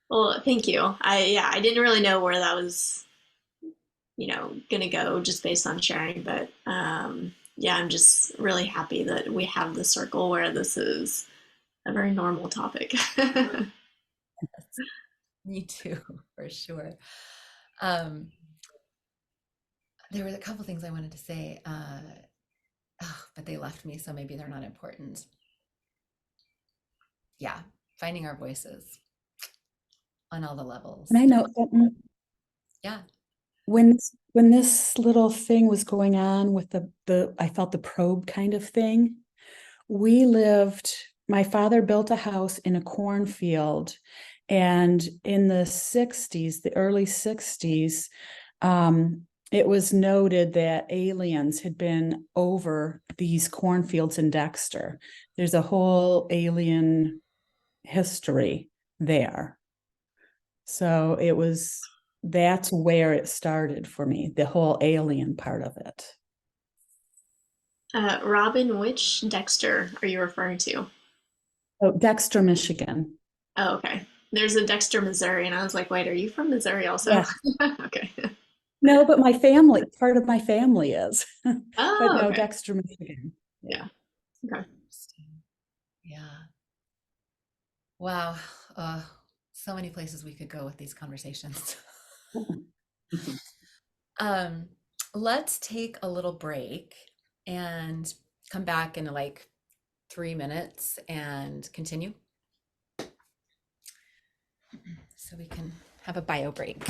Well, thank you. I didn't really know where that was, gonna go just based on sharing, but yeah, I'm just really happy that we have the circle where this is a very normal topic. Me too, for sure. There were a couple things I wanted to say, but they left me, so maybe they're not important. Yeah, finding our voices on all the levels. And I know something. Yeah. When this little thing was going on with the I felt the probe kind of thing, My father built a house in a cornfield. And in the 60s, the early 60s, it was noted that aliens had been over these cornfields in Dexter. There's a whole alien history there. So that's where it started for me, the whole alien part of it. Robin, which Dexter are you referring to? Oh, Dexter, Michigan. Oh, okay. There's a Dexter, Missouri, and I was like, wait, are you from Missouri also? Yeah. Okay. No, but part of my family is. But Oh, no, okay. Dexter, Michigan. Yeah. Okay. Interesting. Yeah. Wow. So many places we could go with these conversations. Um, let's take a little break and come back in like 3 minutes and continue. So we can have a bio break.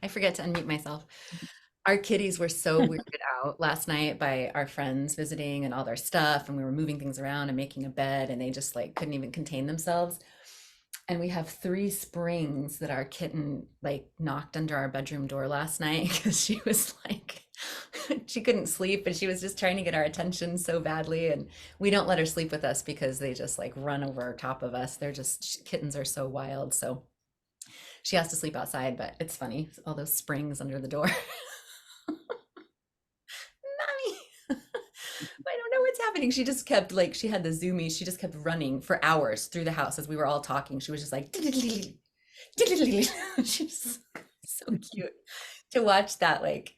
I forget to unmute myself. Our kitties were so weirded out last night by our friends visiting and all their stuff, and we were moving things around and making a bed, and they just like couldn't even contain themselves. And we have 3 springs that our kitten like knocked under our bedroom door last night because she was like, she couldn't sleep and she was just trying to get our attention so badly. And we don't let her sleep with us because they just like run over top of us. They're just, kittens are so wild. So she has to sleep outside, but it's funny, all those springs under the door. Mommy, I don't know what's happening. She just kept like, she had the zoomies. She just kept running for hours through the house as we were all talking. She was just like, she's so cute to watch that like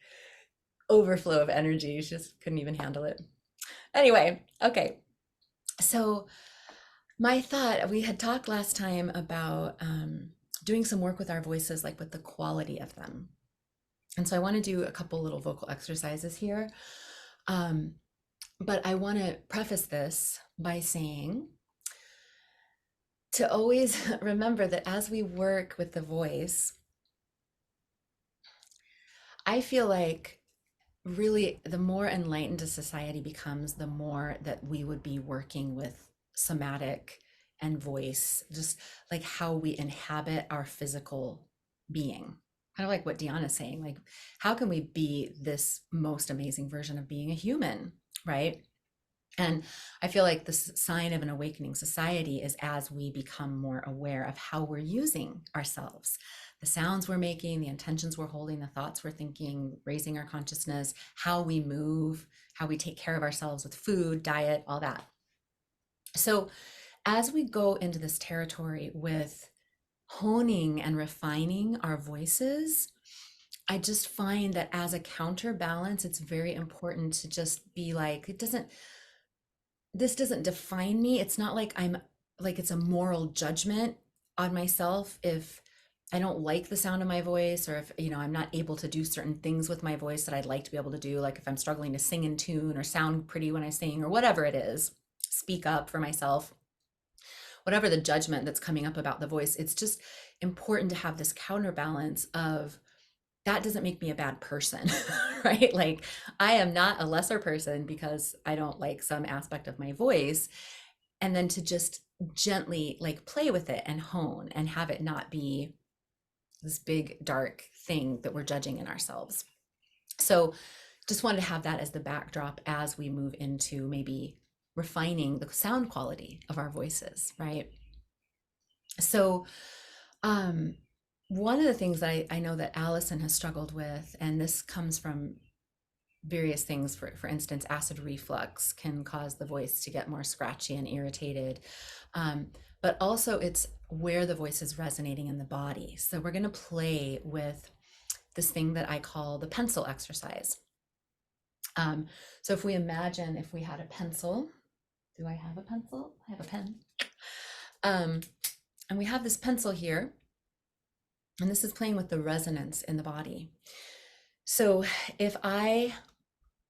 overflow of energy. She just couldn't even handle it. Anyway, okay. So my thought, we had talked last time about doing some work with our voices, like with the quality of them. And so I want to do a couple little vocal exercises here. But I want to preface this by saying to always remember that as we work with the voice, I feel like really the more enlightened a society becomes, the more that we would be working with somatic and voice, just like how we inhabit our physical being. Kind of like what Deanna's saying, like, how can we be this most amazing version of being a human, right? And I feel like the sign of an awakening society is as we become more aware of how we're using ourselves, the sounds we're making, the intentions we're holding, the thoughts we're thinking, raising our consciousness, how we move, how we take care of ourselves with food, diet, all that. So as we go into this territory with honing and refining our voices, I just find that as a counterbalance, it's very important to just be like, this doesn't define me. It's not like I'm like, it's a moral judgment on myself if I don't like the sound of my voice, or if, you know, I'm not able to do certain things with my voice that I'd like to be able to do. Like if I'm struggling to sing in tune or sound pretty when I sing or whatever it is, speak up for myself, whatever the judgment that's coming up about the voice, it's just important to have this counterbalance of that doesn't make me a bad person, right? Like I am not a lesser person because I don't like some aspect of my voice. And then to just gently like play with it and hone and have it not be this big dark thing that we're judging in ourselves. So just wanted to have that as the backdrop as we move into maybe refining the sound quality of our voices, right? So one of the things that I know that Alison has struggled with, and this comes from various things, for instance, acid reflux can cause the voice to get more scratchy and irritated. But also it's where the voice is resonating in the body. So we're going to play with this thing that I call the pencil exercise. So if we imagine if we had a pencil, do I have a pencil? I have a pen. And we have this pencil here, and this is playing with the resonance in the body. So if I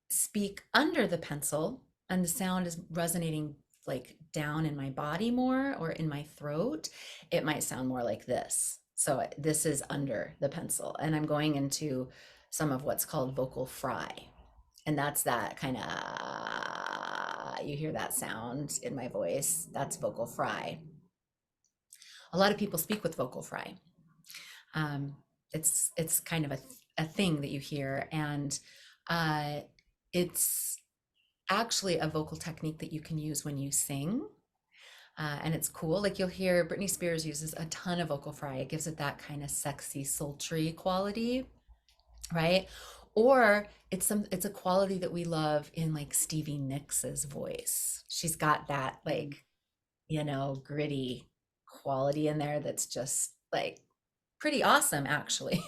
speak under the pencil and the sound is resonating like down in my body more or in my throat, it might sound more like this. So this is under the pencil, and I'm going into some of what's called vocal fry. And that's that kind of, you hear that sound in my voice, that's vocal fry. A lot of people speak with vocal fry. It's kind of a thing that you hear, and it's actually a vocal technique that you can use when you sing. And it's cool. Like you'll hear Britney Spears uses a ton of vocal fry. It gives it that kind of sexy, sultry quality, right? Or it's a quality that we love in like Stevie Nicks' voice. She's got that like, you know, gritty quality in there that's just like pretty awesome, actually.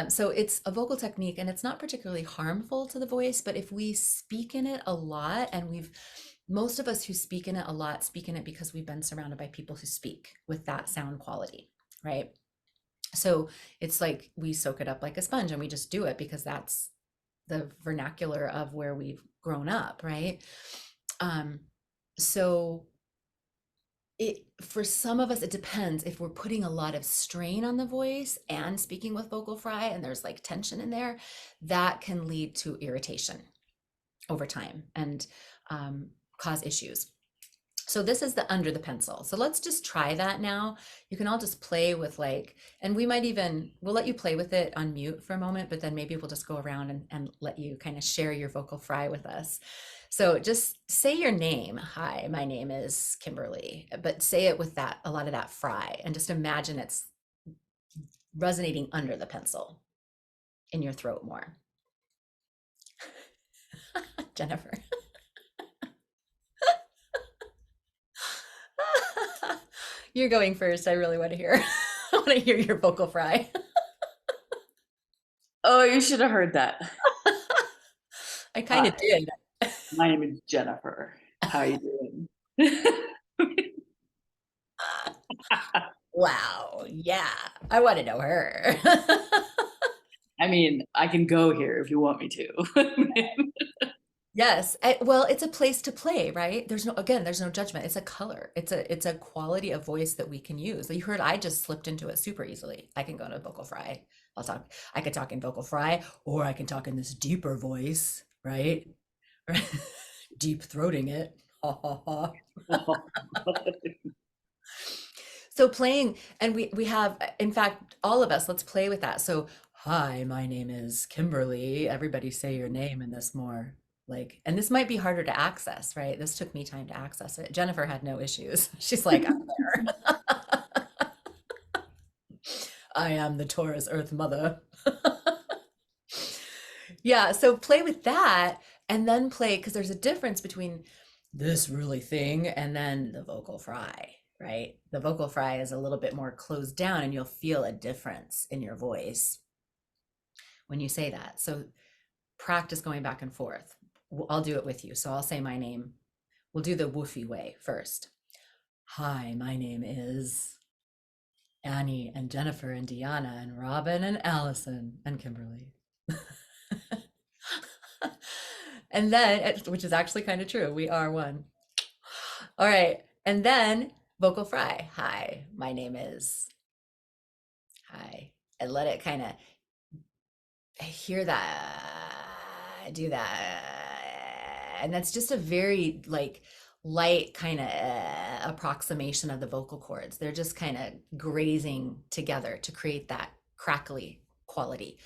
So it's a vocal technique, and it's not particularly harmful to the voice, but if we speak in it a lot, and most of us who speak in it a lot speak in it because we've been surrounded by people who speak with that sound quality, right? So it's like we soak it up like a sponge, and we just do it because that's the vernacular of where we've grown up, right? So For some of us, it depends if we're putting a lot of strain on the voice and speaking with vocal fry and there's like tension in there, that can lead to irritation over time and cause issues. So this is the under the pencil. So let's just try that now. You can all just play with like, and we'll let you play with it on mute for a moment, but then maybe we'll just go around and let you kind of share your vocal fry with us. So just say your name. Hi, my name is Kimberly, but say it with a lot of that fry, and just imagine it's resonating under the pencil in your throat more. Jennifer. You're going first. I really want to hear. I want to hear your vocal fry. Oh, you should have heard that. I kind of Hi. did. My name is Jennifer. How you doing? Wow. Yeah. I want to know her. I mean, I can go here if you want me to. Yes. Well, it's a place to play, right? There's no judgment. It's a color. It's a quality of voice that we can use. You heard I just slipped into it super easily. I can go to vocal fry. I could talk in vocal fry, or I can talk in this deeper voice, right? Deep throating it. So playing, and we have, in fact, all of us, let's play with that. So, hi, my name is Kimberly. Everybody say your name in this more like, and this might be harder to access, right? This took me time to access it. Jennifer had no issues. She's like, I'm there. I am the Taurus Earth Mother. Yeah, so play with that and then play, because there's a difference between this really thing and then the vocal fry, right? The vocal fry is a little bit more closed down and you'll feel a difference in your voice when you say that. So practice going back and forth. I'll do it with you. So I'll say my name. We'll do the woofy way first. Hi, my name is Annie and Jennifer and Deanna and Robin and Allison and Kimberly. And then, which is actually kind of true, we are one. All right. And then vocal fry. Hi, my name is. Hi. And let it kind of hear that, do that. And that's just a very like light kind of approximation of the vocal cords. They're just kind of grazing together to create that crackly quality.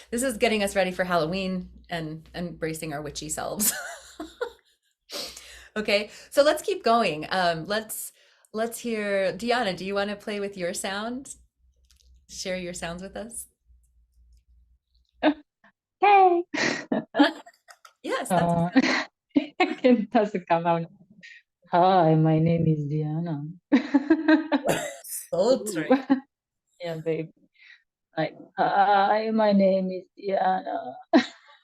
This is getting us ready for Halloween and embracing our witchy selves. Okay, so let's keep going. Let's hear Deanna. Do you want to play with your sound? Share your sounds with us. Hey. Yes, that's It doesn't come out. Hi, my name is Diana. so true. Yeah, baby. Like, hi, my name is Diana.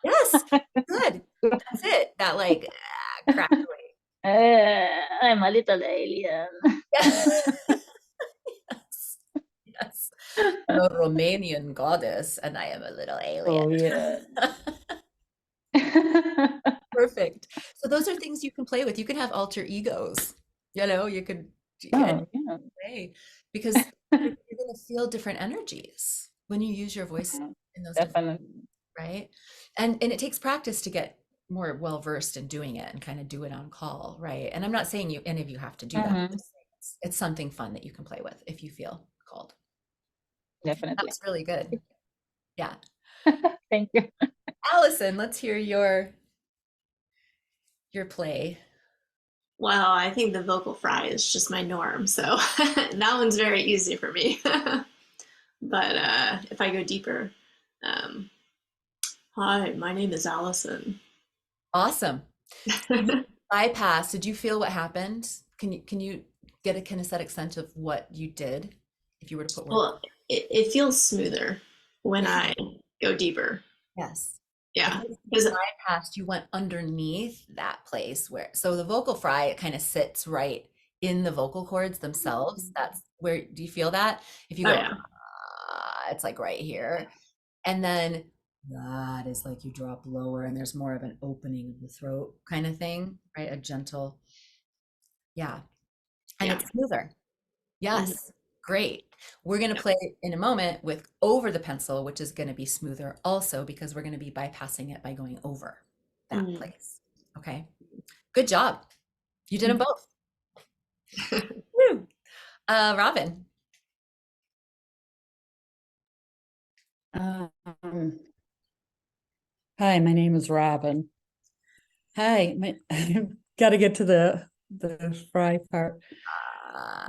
Yes, good. That's it. That like crack I'm a little alien. Yes. Yes. I'm a Romanian goddess and I am a little alien. Oh, yeah. Perfect. So those are things you can play with. You can have alter egos. You could Oh, yeah. way because you're going to feel different energies when you use your voice in those different, Definitely. right? And it takes practice to get more well versed in doing it and kind of do it on call, right? And I'm not saying any of you have to do that. I'm just saying it's something fun that you can play with if you feel called. Definitely. That's really good. Yeah. Thank you. Allison, let's hear your play. Well, I think the vocal fry is just my norm, so that one's very easy for me. But if I go deeper, hi, my name is Alison. Awesome. Bypass, did you feel what happened? Can you get a kinesthetic sense of what you did if you were to put words? Well, it feels smoother when I go deeper. Yes. Yeah. Because bypassed, you went underneath that place where, so the vocal fry, it kind of sits right in the vocal cords themselves. That's where, do you feel that? If you go, Oh, yeah. it's like right here. And then that is like you drop lower and there's more of an opening of the throat kind of thing, right? A gentle, yeah. And Yeah. it's smoother. Mhm. Yes, great. We're going to Yeah. play in a moment with over the pencil, which is going to be smoother also because we're going to be bypassing it by going over that Mhm. place. Okay. Good job. You did them both. Woo. Robin. Um, Hi, my name is Robin. Hi, got to get to the fry part.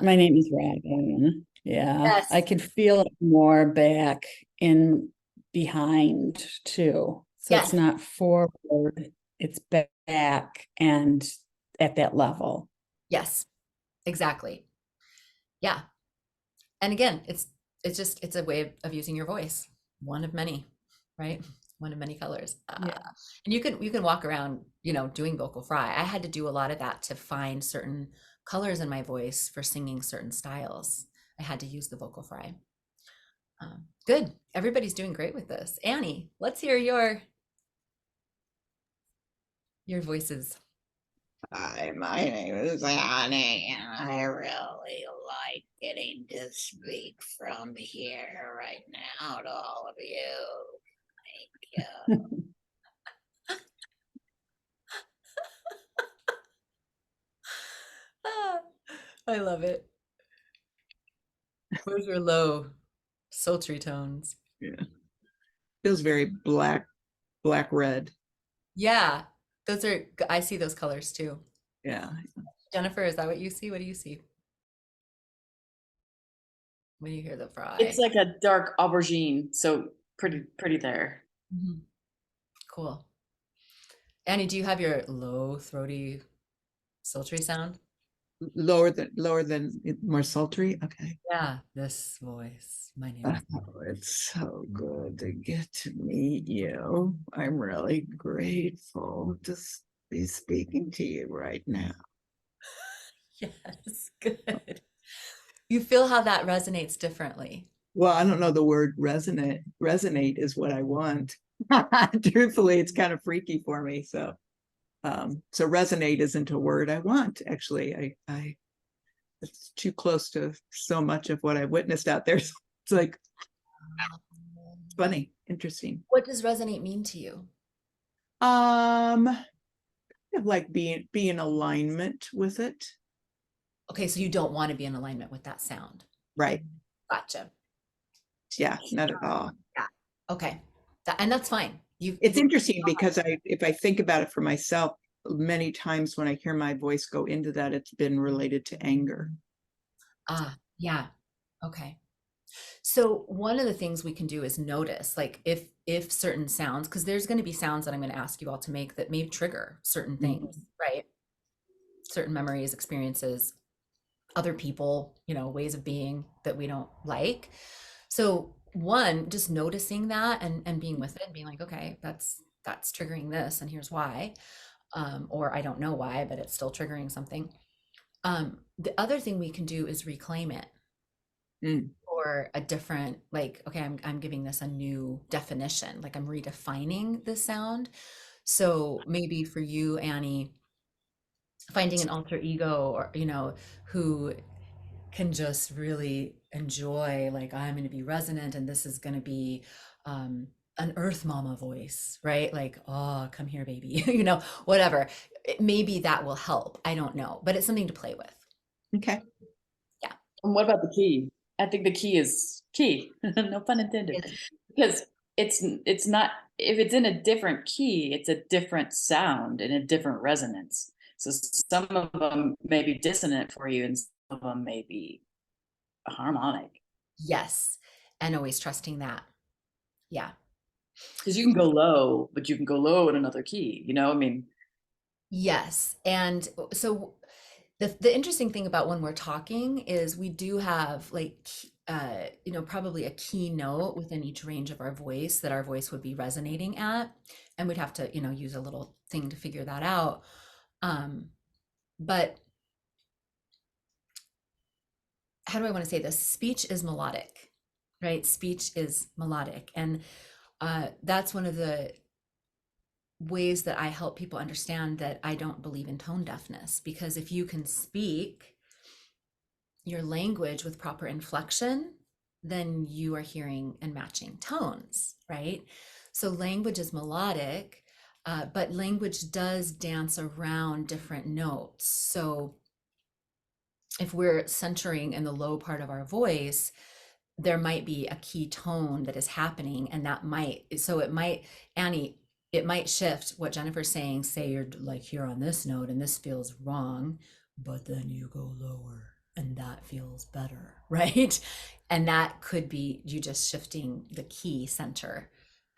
My name is Robin. Yeah, I Yes. could feel it more back in behind too. So Yes. it's not forward, it's back and at that level. Yes. Exactly. Yeah. And again, it's a way of using your voice. One of many, right? One of many colors. Yeah. And you can walk around, doing vocal fry. I had to do a lot of that to find certain colors in my voice for singing certain styles. I had to use the vocal fry. Good. Everybody's doing great with this. Annie, let's hear your voices. Hi, my name is Annie, and I really like getting to speak from here right now to all of you. Thank you. Ah, I love it. Where's your low, sultry tones? Yeah. Feels very black, red. Yeah, I see those colors too. Yeah. Jennifer, is that what you see? What do you see when you hear the fry? It's like a dark aubergine, so pretty there. Mhm. Cool. Annie, do you have your low, throaty, sultry sound? Lower than more sultry. Okay. Yeah, this voice. My name is. Oh, it's so good to get to meet you. I'm really grateful to be speaking to you right now. Yes, good. You feel how that resonates differently. Well, I don't know the word resonate. Resonate is what I want. Truthfully, it's kind of freaky for me. So resonate isn't a word I want. Actually, I it's too close to so much of what I witnessed out there. It's like funny, interesting. What does resonate mean to you? Kind of like be in alignment with it. Okay, so you don't want to be in alignment with that sound. Right. Gotcha. Yeah, not at all. Yeah. Okay. And that's fine. It's interesting because if I think about it for myself, many times when I hear my voice go into that, it's been related to anger. Yeah. Okay. So one of the things we can do is notice, like if certain sounds, because there's going to be sounds that I'm going to ask you all to make that may trigger certain things, right? Certain memories, experiences, other people, ways of being that we don't like. So one, just noticing that and being with it and being like, okay, that's triggering this, and here's why. Or I don't know why, but it's still triggering something. The other thing we can do is reclaim it. Or a different, like, okay, I'm giving this a new definition, like I'm redefining the sound. So maybe for you, Annie, finding an alter ego, or who can just really enjoy, like, I'm going to be resonant and this is going to be an earth mama voice, right? Like, oh, come here, baby, whatever. Maybe that will help. I don't know, but it's something to play with. Okay. Yeah. And what about the key? I think the key is key, no pun intended, because it's not, if it's in a different key, it's a different sound and a different resonance. So some of them may be dissonant for you, and some of them may be harmonic. Yes. And always trusting that. Yeah. Because you can go low, but you can go low in another key. I mean, Yes. And so the interesting thing about when we're talking is we do have, like, probably a key note within each range of our voice that our voice would be resonating at, and we'd have to use a little thing to figure that out. But how do I want to say this? Speech is melodic, right? Speech is melodic. And that's one of the ways that I help people understand that I don't believe in tone deafness, because if you can speak your language with proper inflection, then you are hearing and matching tones, right? So language is melodic, but language does dance around different notes. So if we're centering in the low part of our voice, there might be a key tone that is happening, and that might, so it might, Annie, it might shift what Jennifer's saying. Say you're like here on this note and this feels wrong, but then you go lower and that feels better, right? And that could be you just shifting the key center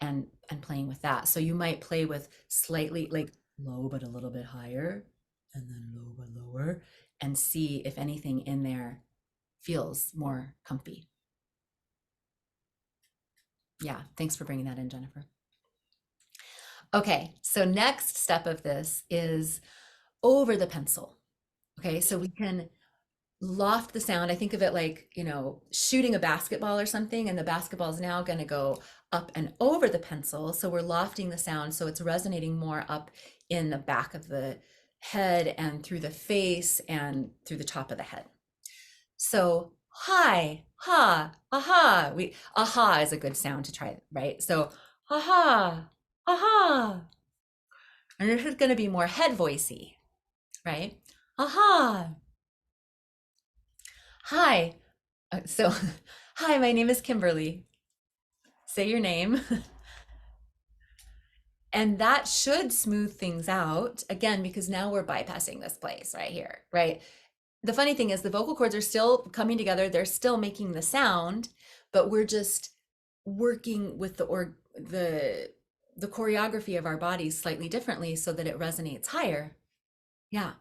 and playing with that. So you might play with slightly like low but a little bit higher, and then low but lower, and see if anything in there feels more comfy. Yeah, thanks for bringing that in, Jennifer. Okay, so next step of this is over the pencil. Okay, so we can loft the sound. I think of it like, you know, shooting a basketball or something, and the basketball is now going to go up and over the pencil. So we're lofting the sound so it's resonating more up in the back of the head and through the face and through the top of the head. So hi, ha, aha. Aha is a good sound to try, right? So aha, aha. And this is going to be more head voicey, right? Aha. Hi. So hi, my name is Kimberly. Say your name. And that should smooth things out again, because now we're bypassing this place right here, right? The funny thing is the vocal cords are still coming together. They're still making the sound, but we're just working with the choreography of our bodies slightly differently so that it resonates higher. Yeah.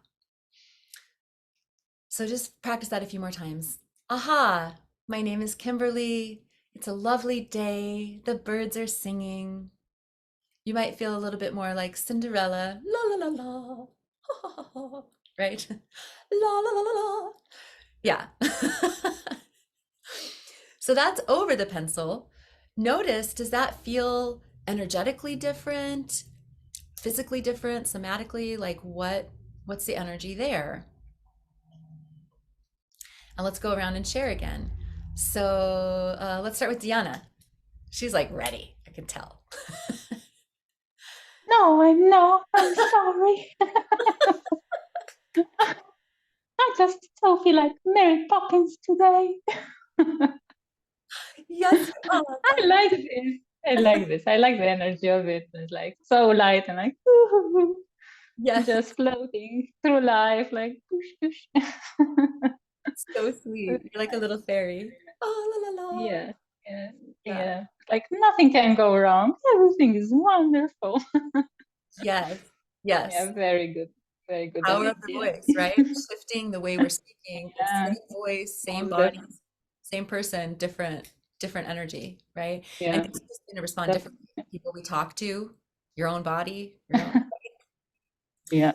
So just practice that a few more times. Aha, my name is Kimberly. It's a lovely day. The birds are singing. You might feel a little bit more like Cinderella. La la la la. Ha, ha, ha, ha. Right? La la la la la. Yeah. So that's over the pencil. Notice, does that feel energetically different, physically different, somatically? Like what's the energy there? And let's go around and share again. So let's start with Deanna. She's like ready, I can tell. No, I'm sorry. I just so feel like Mary Poppins today. Yes, I like this. I like this. I like the energy of it. It's like so light and like yes, just floating through life, like push. so sweet. You're like a little fairy. Oh, la la la. Yeah, yeah, Yeah. yeah. Like nothing can go wrong. Everything is wonderful. Yes, yes. Yeah, very good. Very good Power of the energy. voice, right? Shifting the way we're speaking. Yeah. Same voice, same All body, the- same person, different energy, right? yeah. And it's just going to respond That's- differently to people we talk to, your own body, your own. yeah.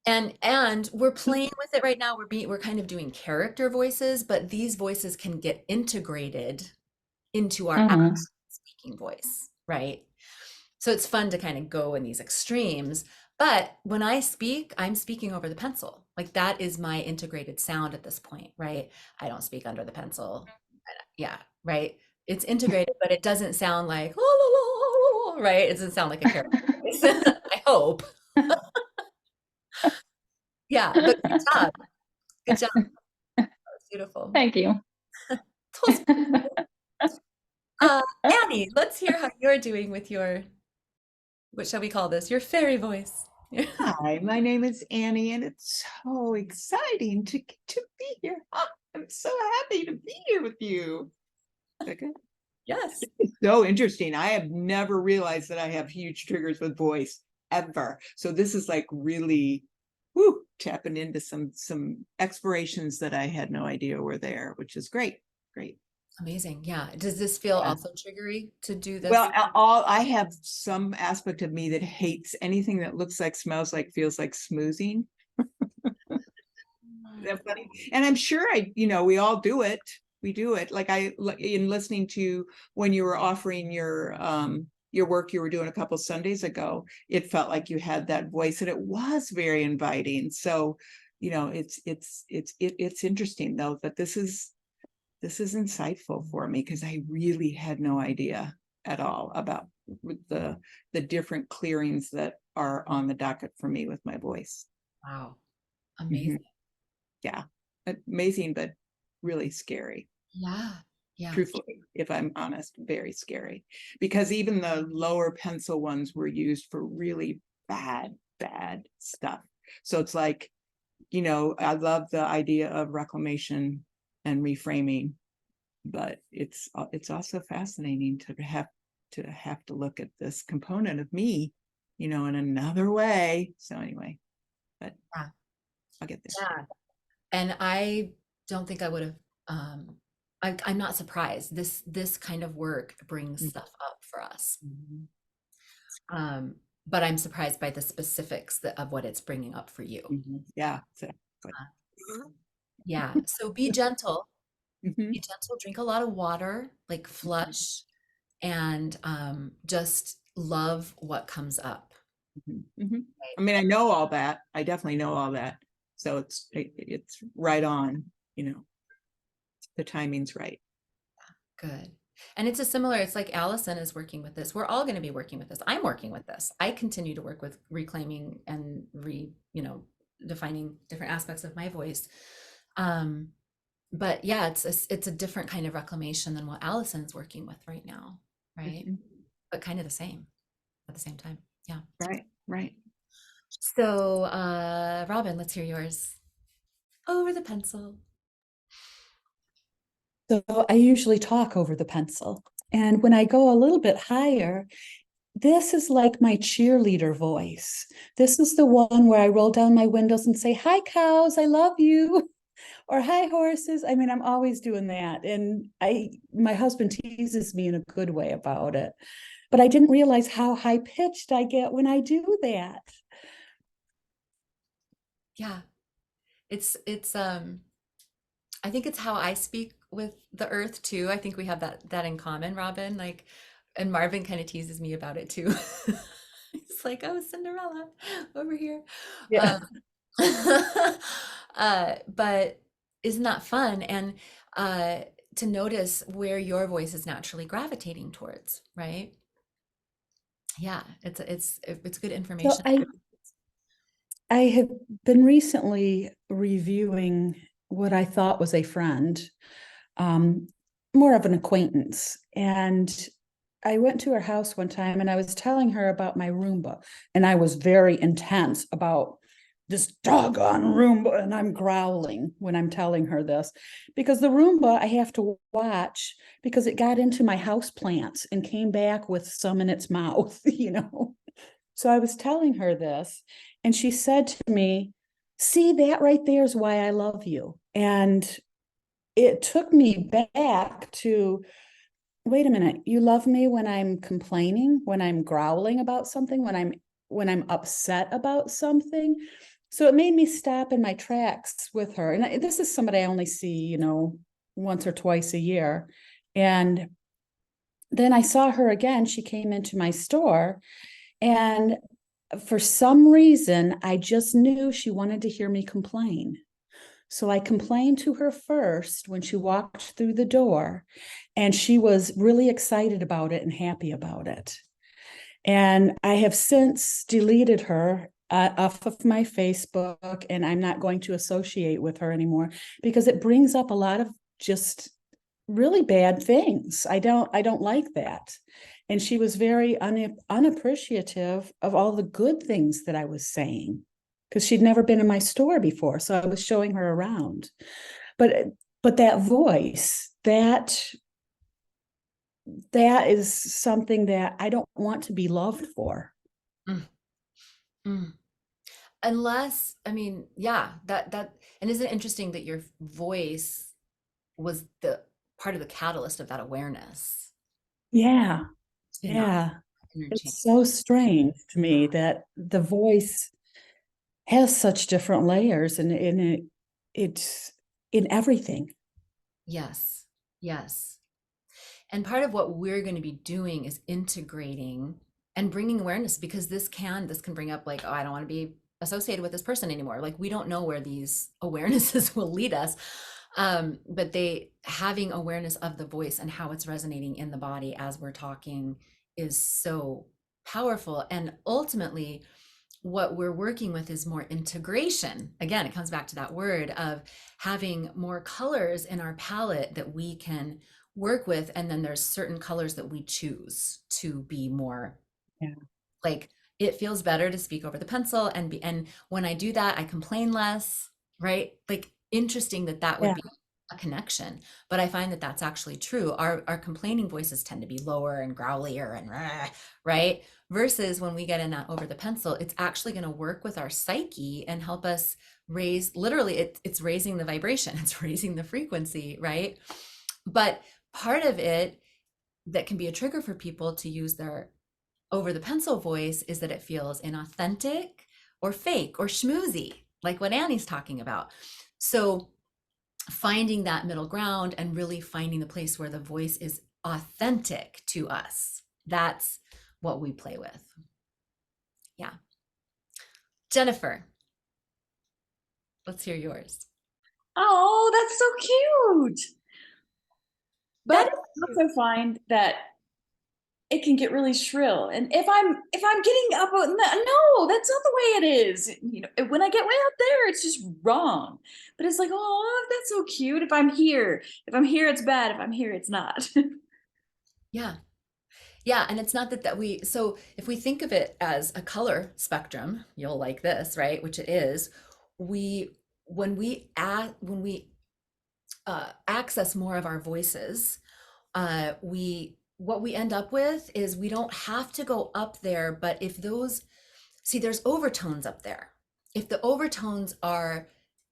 And we're playing with it right now. We're kind of doing character voices, but these voices can get integrated into our Mhm. actual speaking voice, right? So it's fun to kind of go in these extremes. But when I speak, I'm speaking over the pencil. Like that is my integrated sound at this point, right? I don't speak under the pencil. Yeah, right. It's integrated, but it doesn't sound like la, la, la, la, right? It doesn't sound like a character voice. I hope. Yeah, but good job. Good job. That was beautiful. Thank you. So Annie, let's hear how you're doing with your, what shall we call this? Your fairy voice. Hi, my name is Annie, and it's so exciting to get to be here. Ah, I'm so happy to be here with you. Okay. Yes. It's so interesting. I have never realized that I have huge triggers with voice ever. So this is like really tapping into some explorations that I had no idea were there, which is great. Great. Amazing. Yeah. Does this feel Yeah. also triggery to do this? Well, I have some aspect of me that hates anything that looks like, smells like, feels like smoothing. Is that funny? And I'm sure we all do it. redo it. Like in listening to when you were offering your work you were doing a couple Sundays ago, it felt like you had that voice and it was very inviting. So, you know, it's interesting though, that this is insightful for me, because I really had no idea at all about the different clearings that are on the docket for me with my voice. Wow. Amazing. Yeah, amazing, but really scary. Yeah. Yeah. Truthfully, if I'm honest, very scary, because even the lower pencil ones were used for really bad stuff. So it's like, you know, I love the idea of reclamation and reframing, but it's also fascinating to have to look at this component of me, you know, in another way. So anyway, but Yeah. I'll get there. Yeah. And I don't think I would have, I'm not surprised. This kind of work brings stuff up for us. But I'm surprised by the specifics of what it's bringing up for you. Yeah, exactly. Yeah. So be gentle. Mhm. Be gentle. Drink a lot of water, like flush, and just love what comes up. I mean, I know all that. I definitely know all that. So it's right on, you know, the timing's right. Good. And it's like Alison is working with this. We're all going to be working with this. I'm working with this. I continue to work with reclaiming and defining different aspects of my voice. But yeah, it's a different kind of reclamation than what Alison's working with right now, right? But kind of the same at the same time. Yeah. Right. So, Robin, let's hear yours. Over the pencil. So I usually talk over the pencil. And when I go a little bit higher, this is like my cheerleader voice. This is the one where I roll down my windows and say, "Hi, cows, I love you." Or "Hi, horses." I mean, I'm always doing that. And my husband teases me in a good way about it. But I didn't realize how high pitched I get when I do that. Yeah. It's I think it's how I speak with the earth too. I think we have that in common, Robin. Like, and Marvin kind of teases me about it too. It's like, oh, Cinderella over here. Yeah. But isn't that fun? And to notice where your voice is naturally gravitating towards, right? Yeah, it's good So information. I have been recently reviewing what I thought was a friend, more of an acquaintance. And I went to her house one time and I was telling her about my Roomba. And I was very intense about this doggone Roomba. And I'm growling when I'm telling her this, because the Roomba I have to watch because it got into my house plants and came back with some in its mouth, you know. So I was telling her this, and she said to me, "See, that right there is why I love you." And it took me back to, wait a minute, you love me when I'm complaining, when I'm growling about something, when I'm upset about something. So it made me stop in my tracks with her. And this is somebody I only see, you know, once or twice a year. And then I saw her again. She came into my store, and for some reason, I just knew she wanted to hear me complain. So I complained to her first when she walked through the door, and she was really excited about it and happy about it. And I have since deleted her off of my Facebook, and I'm not going to associate with her anymore because it brings up a lot of just really bad things. I don't like that. And she was very unappreciative of all the good things that I was saying, because she'd never been in my store before. So I was showing her around. But that voice, that is something that I don't want to be loved for. Unless, I mean, yeah, and isn't it interesting that your voice was the part of the catalyst of that awareness? Yeah. You know, Yeah. interchange. It's so strange to me that the voice has such different layers, and it's in everything. Yes. Yes. And part of what we're going to be doing is integrating and bringing awareness, because this can bring up like, oh, I don't want to be associated with this person anymore. Like we don't know where these awarenesses will lead us. But they having awareness of the voice and how it's resonating in the body as we're talking is so powerful. And ultimately, what we're working with is more integration. Again, it comes back to that word of having more colors in our palette that we can work with. And then there's certain colors that we choose to be more Yeah. like, it feels better to speak over the pencil and when I do that, I complain less, right? Like interesting that would Yeah. be a connection, but I find that that's actually true. Our complaining voices tend to be lower and growlier and right? Versus when we get in that over the pencil, it's actually going to work with our psyche and help us raise, literally it's raising the vibration, it's raising the frequency, right? But part of it that can be a trigger for people to use their over the pencil voice is that it feels inauthentic or fake or schmoozy, like what Annie's talking about. So finding that middle ground and really finding the place where the voice is authentic to us, that's what we play with. Yeah. Jennifer, let's hear yours. Oh, that's so cute. But That I also find that it can get really shrill. And if I'm getting up, no, that's not the way it is. You know, when I get way up there, it's just wrong. But it's like, oh, that's so cute. If I'm here, it's bad. If I'm here, it's not. Yeah. Yeah, and it's not that we, so if we think of it as a color spectrum, you'll like this, right? Which it is, we when we access more of our voices, we what we end up with is we don't have to go up there, but if those, see, there's overtones up there. If the overtones are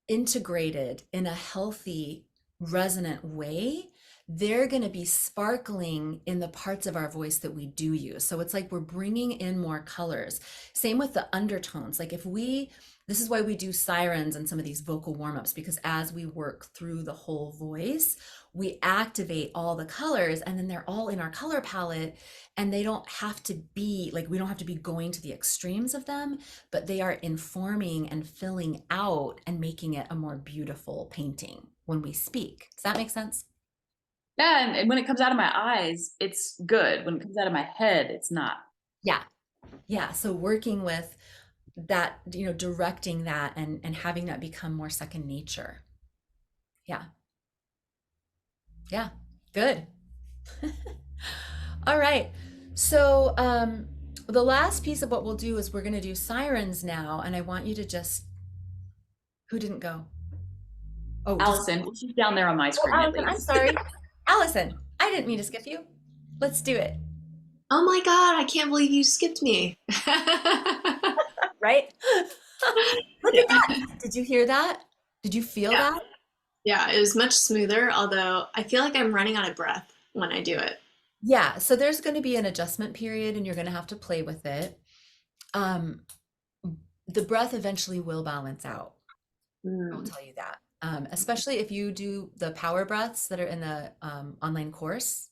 integrated in a healthy, resonant way, they're going to be sparkling in the parts of our voice that we do use. So it's like we're bringing in more colors. Same with the undertones. Like this is why we do sirens and some of these vocal warm-ups, because as we work through the whole voice, we activate all the colors and then they're all in our color palette, and they don't have to be like, we don't have to be going to the extremes of them, but they are informing and filling out and making it a more beautiful painting when we speak. Does that make sense? Yeah, and when it comes out of my eyes, it's good. When it comes out of my head, it's not. Yeah. Yeah. So working with that, directing that and having that become more second nature. Yeah. Yeah. Good. All right. So the last piece of what we'll do is we're going to do sirens now, and I want you to just, who didn't go? Oh, Alison, well, she's down there on my screen at Alison, I'm least. sorry. Allison, I didn't mean to skip you. Let's do it. Oh my God, I can't believe you skipped me. Right? Look at Yeah. that. Did you hear that? Did you feel Yeah. that? Yeah, it was much smoother, although I feel like I'm running out of breath when I do it. Yeah. So there's going to be an adjustment period and you're going to have to play with it. Um, the breath eventually will balance out. I'll tell you that. Especially if you do the power breaths that are in the online course,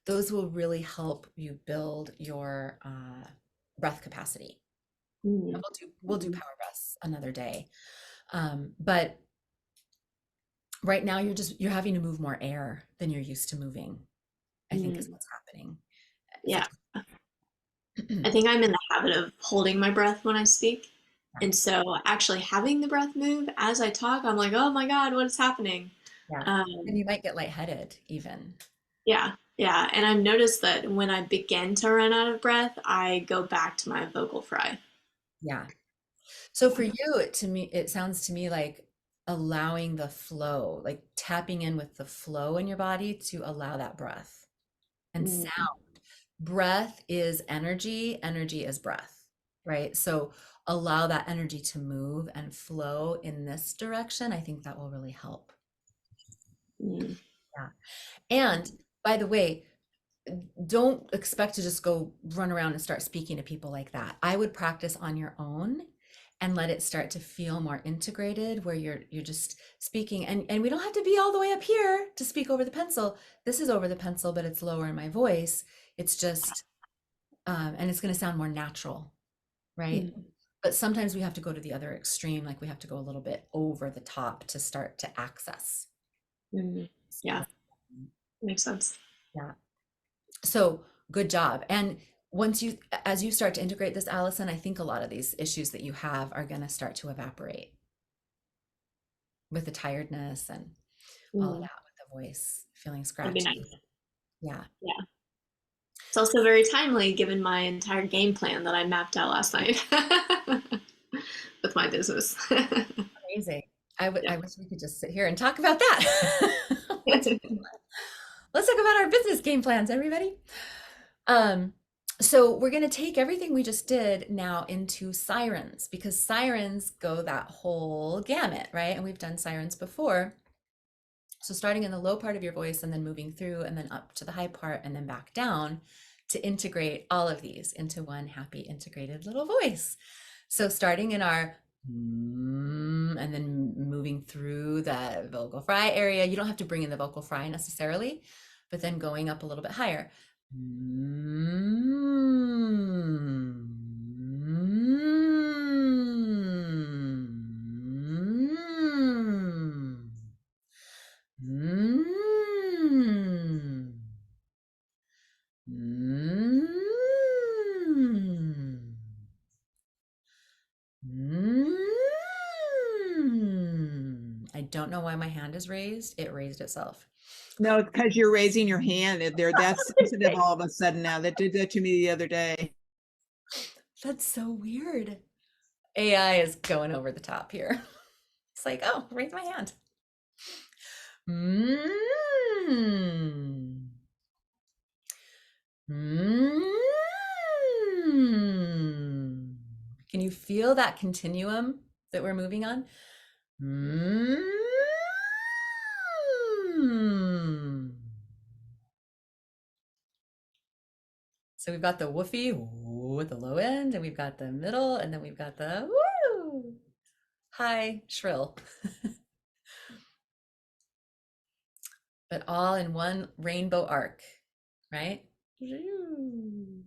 those will really help you build your breath capacity. Mm. And we'll do power breaths another day. But right now you're having to move more air than you're used to moving, I think is what's happening. Yeah. I think I'm in the habit of holding my breath when I speak. And so actually having the breath move as I talk, I'm like, oh my God, what is happening? Yeah. And you might get lightheaded even. Yeah. Yeah. And I've noticed that when I begin to run out of breath, I go back to my vocal fry. Yeah. So for you, it sounds to me like allowing the flow, like tapping in with the flow in your body to allow that breath and Mm. sound. Breath is energy, energy is breath, right? So allow that energy to move and flow in this direction. I think that will really help. Mm. Yeah. And by the way, don't expect to just go run around and start speaking to people like that. I would practice on your own and let it start to feel more integrated, where you're just speaking, and we don't have to be all the way up here to speak over the pencil. This is over the pencil, but it's lower in my voice. It's just and it's going to sound more natural, right? But sometimes we have to go to the other extreme, like we have to go a little bit over the top to start to access. Yeah, makes sense. Yeah. So good job. And as you start to integrate this, Allison, I think a lot of these issues that you have are going to start to evaporate with the tiredness and all of that, with the voice feeling That'd be scratchy. nice. Yeah. Yeah. It's also very timely given my entire game plan that I mapped out last night with my business. Amazing. I Yeah. wish we could just sit here and talk about that. Let's talk about our business game plans, everybody. So we're going to take everything we just did now into sirens, because sirens go that whole gamut, right? And we've done sirens before. So starting in the low part of your voice and then moving through and then up to the high part and then back down to integrate all of these into one happy integrated little voice. So starting in our and then moving through the vocal fry area. You don't have to bring in the vocal fry necessarily, but then going up a little bit higher. I don't know why my hand is raised. It raised itself. No, it's because you're raising your hand. They're that sensitive all of a sudden now. That did that to me the other day. That's so weird. AI is going over the top here. It's like, oh, raise my hand. Can you feel that continuum that we're moving on? So we've got the woofy with the low end, and we've got the middle, and then we've got the woo high shrill. But all in one rainbow arc, right? And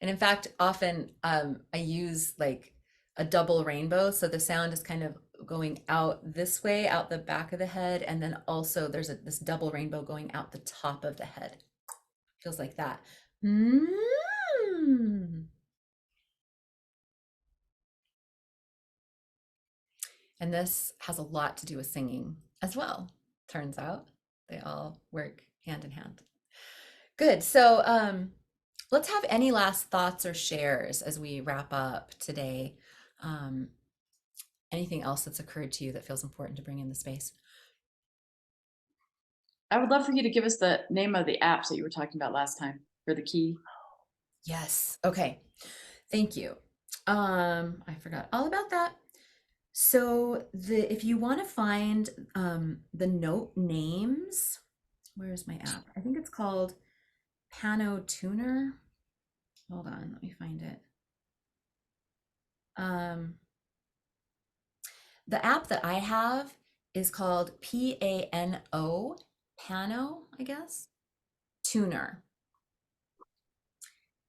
in fact, often I use like a double rainbow. So the sound is kind of going out this way, out the back of the head. And then also there's this double rainbow going out the top of the head. Feels like that. And this has a lot to do with singing as well. Turns out they all work hand in hand. Good. So let's have any last thoughts or shares as we wrap up today. Anything else that's occurred to you that feels important to bring in the space? I would love for you to give us the name of the apps that you were talking about last time for the key. Yes. Okay. Thank you. I forgot all about that. So if you want to find the note names, where's my app? I think it's called Pano Tuner. Hold on, let me find it. The app that I have is called Pano, Pano, I guess, Tuner.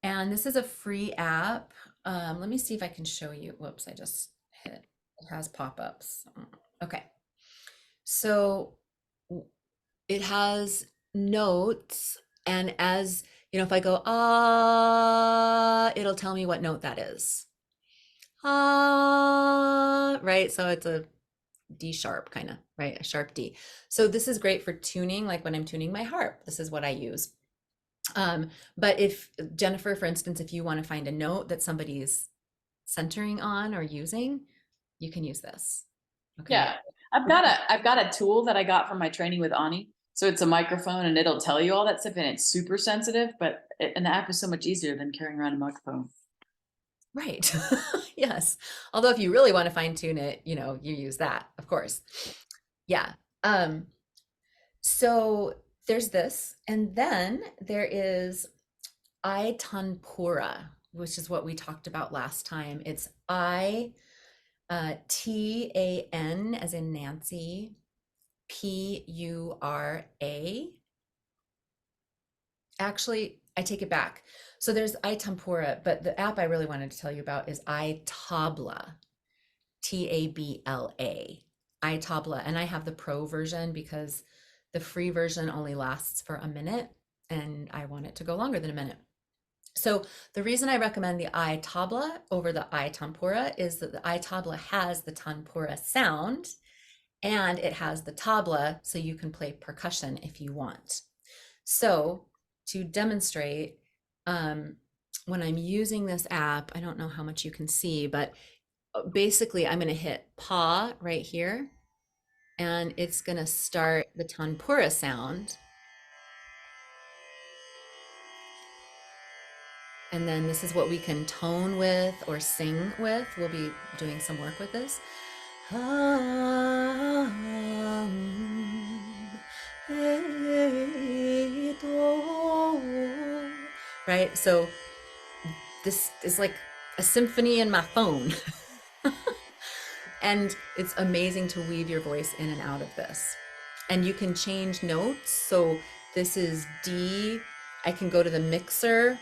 And this is a free app. Let me see if I can show you. Whoops, I just hit. It has pop-ups. Okay. So it has notes, and as you know, if I go it'll tell me what note that is. Right? So it's a D sharp kind of, right? A sharp D. So this is great for tuning, like when I'm tuning my harp. This is what I use. But if Jennifer, for instance, if you want to find a note that somebody's centering on or using, you can use this. Okay. Yeah, I've got a tool that I got from my training with Ani. So it's a microphone and it'll tell you all that stuff, and it's super sensitive, but an app is so much easier than carrying around a microphone. Right. Yes. Although if you really want to fine tune it, you use that, of course. Yeah. So there's this, and then there is Itanpura. which is what we talked about last time. It's TAN as in Nancy, PURA. Actually, I take it back. So there's iTempura, but the app I really wanted to tell you about is iTabla, TABLA, iTabla. And I have the pro version because the free version only lasts for a minute and I want it to go longer than a minute. So the reason I recommend the iTabla over the iTempura is that the iTabla has the tempura sound and it has the tabla, so you can play percussion if you want. So to demonstrate, when I'm using this app, I don't know how much you can see, but basically I'm going to hit paw right here and it's going to start the tempura sound. And then this is what we can tone with or sing with. We'll be doing some work with this. Right? So this is like a symphony in my phone. And it's amazing to weave your voice in and out of this. And you can change notes. So this is D. I can go to the mixer.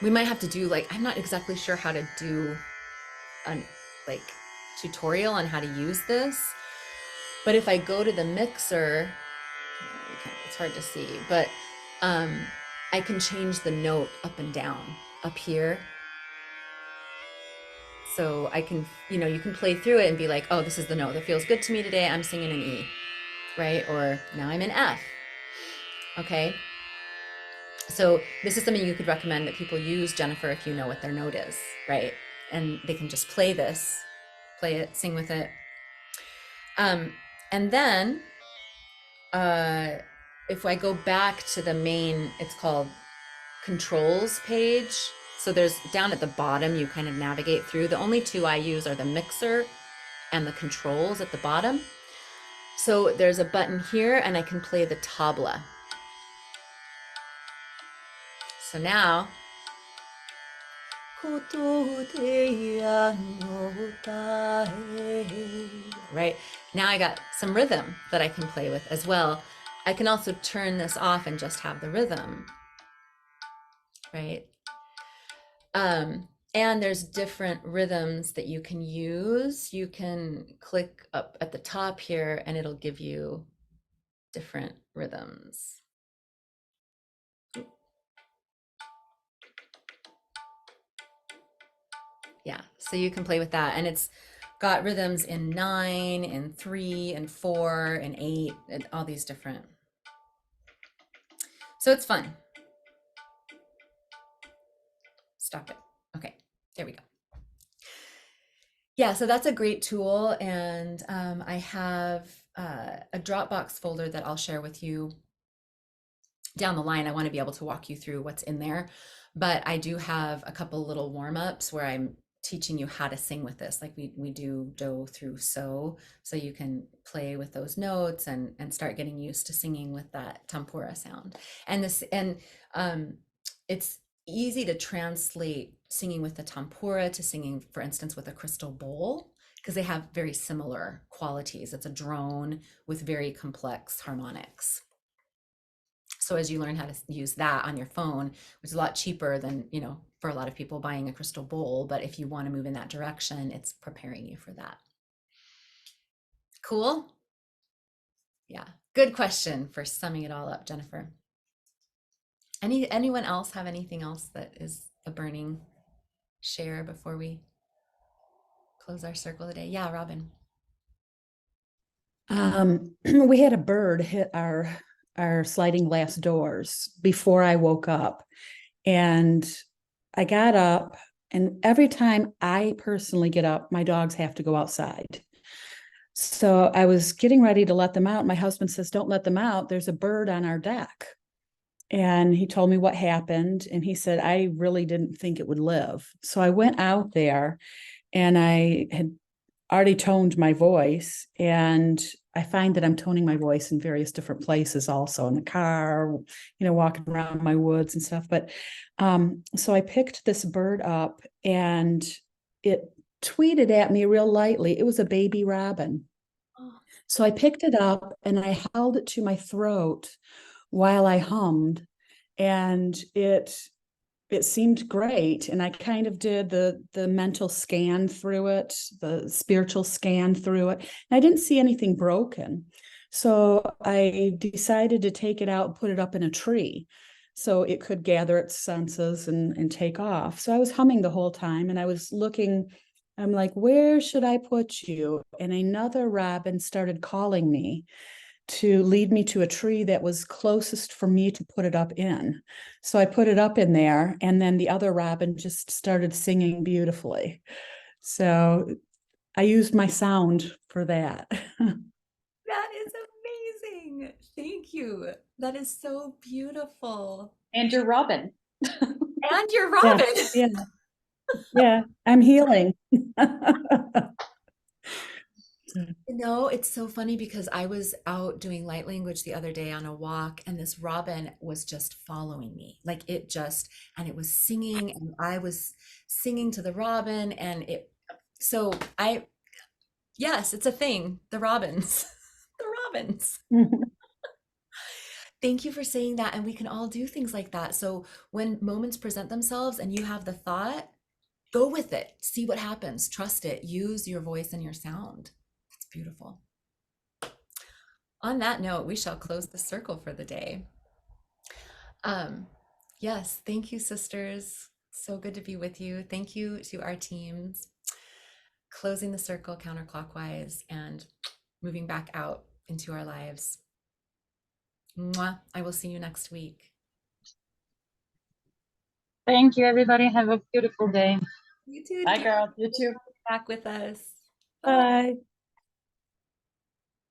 We might have to do like, I'm not exactly sure how to do an like tutorial on how to use this. But if I go to the mixer, it's hard to see, but I can change the note up and down up here. So I can, you can play through it and be like, oh, this is the note that feels good to me today. I'm singing an E, right? Or now I'm in F. Okay. So this is something you could recommend that people use, Jennifer, if you know what their note is, right? And they can just play this, play it, sing with it. And then if I go back to the main, it's called controls page. So there's down at the bottom, you kind of navigate through. The only two I use are the mixer and the controls at the bottom. So there's a button here and I can play the tabla. So now, right? Now I got some rhythm that I can play with as well. I can also turn this off and just have the rhythm, right? And there's different rhythms that you can use. You can click up at the top here and it'll give you different rhythms. Yeah, so you can play with that. And it's got rhythms in 9, and 3, and 4, and 8, and all these different. So it's fun. Stop it. Okay, there we go. Yeah, so that's a great tool. And I have a Dropbox folder that I'll share with you down the line. I want to be able to walk you through what's in there. But I do have a couple little warm-ups where I'm teaching you how to sing with this. Like we do do through so you can play with those notes and start getting used to singing with that tempura sound. And it's easy to translate singing with the tempura to singing, for instance, with a crystal bowl, because they have very similar qualities. It's a drone with very complex harmonics. So as you learn how to use that on your phone, which is a lot cheaper than, for a lot of people buying a crystal bowl, but if you want to move in that direction, it's preparing you for that. Cool? Yeah, good question for summing it all up, Jennifer. Anyone else have anything else that is a burning share before we close our circle today? Yeah, Robin. We had a bird hit our sliding glass doors before I woke up, and I got up, and every time I personally get up, my dogs have to go outside. So I was getting ready to let them out. My husband says, "Don't let them out. There's a bird on our deck." And he told me what happened. And he said, "I really didn't think it would live." So I went out there and I had already toned my voice, and I find that I'm toning my voice in various different places, also in the car, walking around my woods and stuff. But so I picked this bird up and it tweeted at me real lightly. It was a baby robin. Oh, So I picked it up and I held it to my throat while I hummed, and it seemed great. And I kind of did the mental scan through it, the spiritual scan through it. And I didn't see anything broken. So I decided to take it out and put it up in a tree so it could gather its senses and take off. So I was humming the whole time and I was looking, I'm like, where should I put you? And another robin started calling me to lead me to a tree that was closest for me to put it up in. So I put it up in there, and then the other robin just started singing beautifully. So I used my sound for that. that is amazing. Thank you. That is so beautiful. And your robin. And you're Yeah, Robin. yeah, yeah, I'm healing. No, it's so funny because I was out doing light language the other day on a walk, and this robin was just following me. Like and it was singing, and I was singing to the robin, and so yes, it's a thing. The robins, the robins. Thank you for saying that. And we can all do things like that. So when moments present themselves and you have the thought, go with it. See what happens. Trust it. Use your voice and your sound. It's beautiful. On that note, we shall close the circle for the day. Yes, thank you, sisters. So good to be with you. Thank you to our teams. Closing the circle counterclockwise and moving back out into our lives. Mwah. I will see you next week. Thank you, everybody. Have a beautiful day. You too. Bye, girl. You too. Back with us. Bye.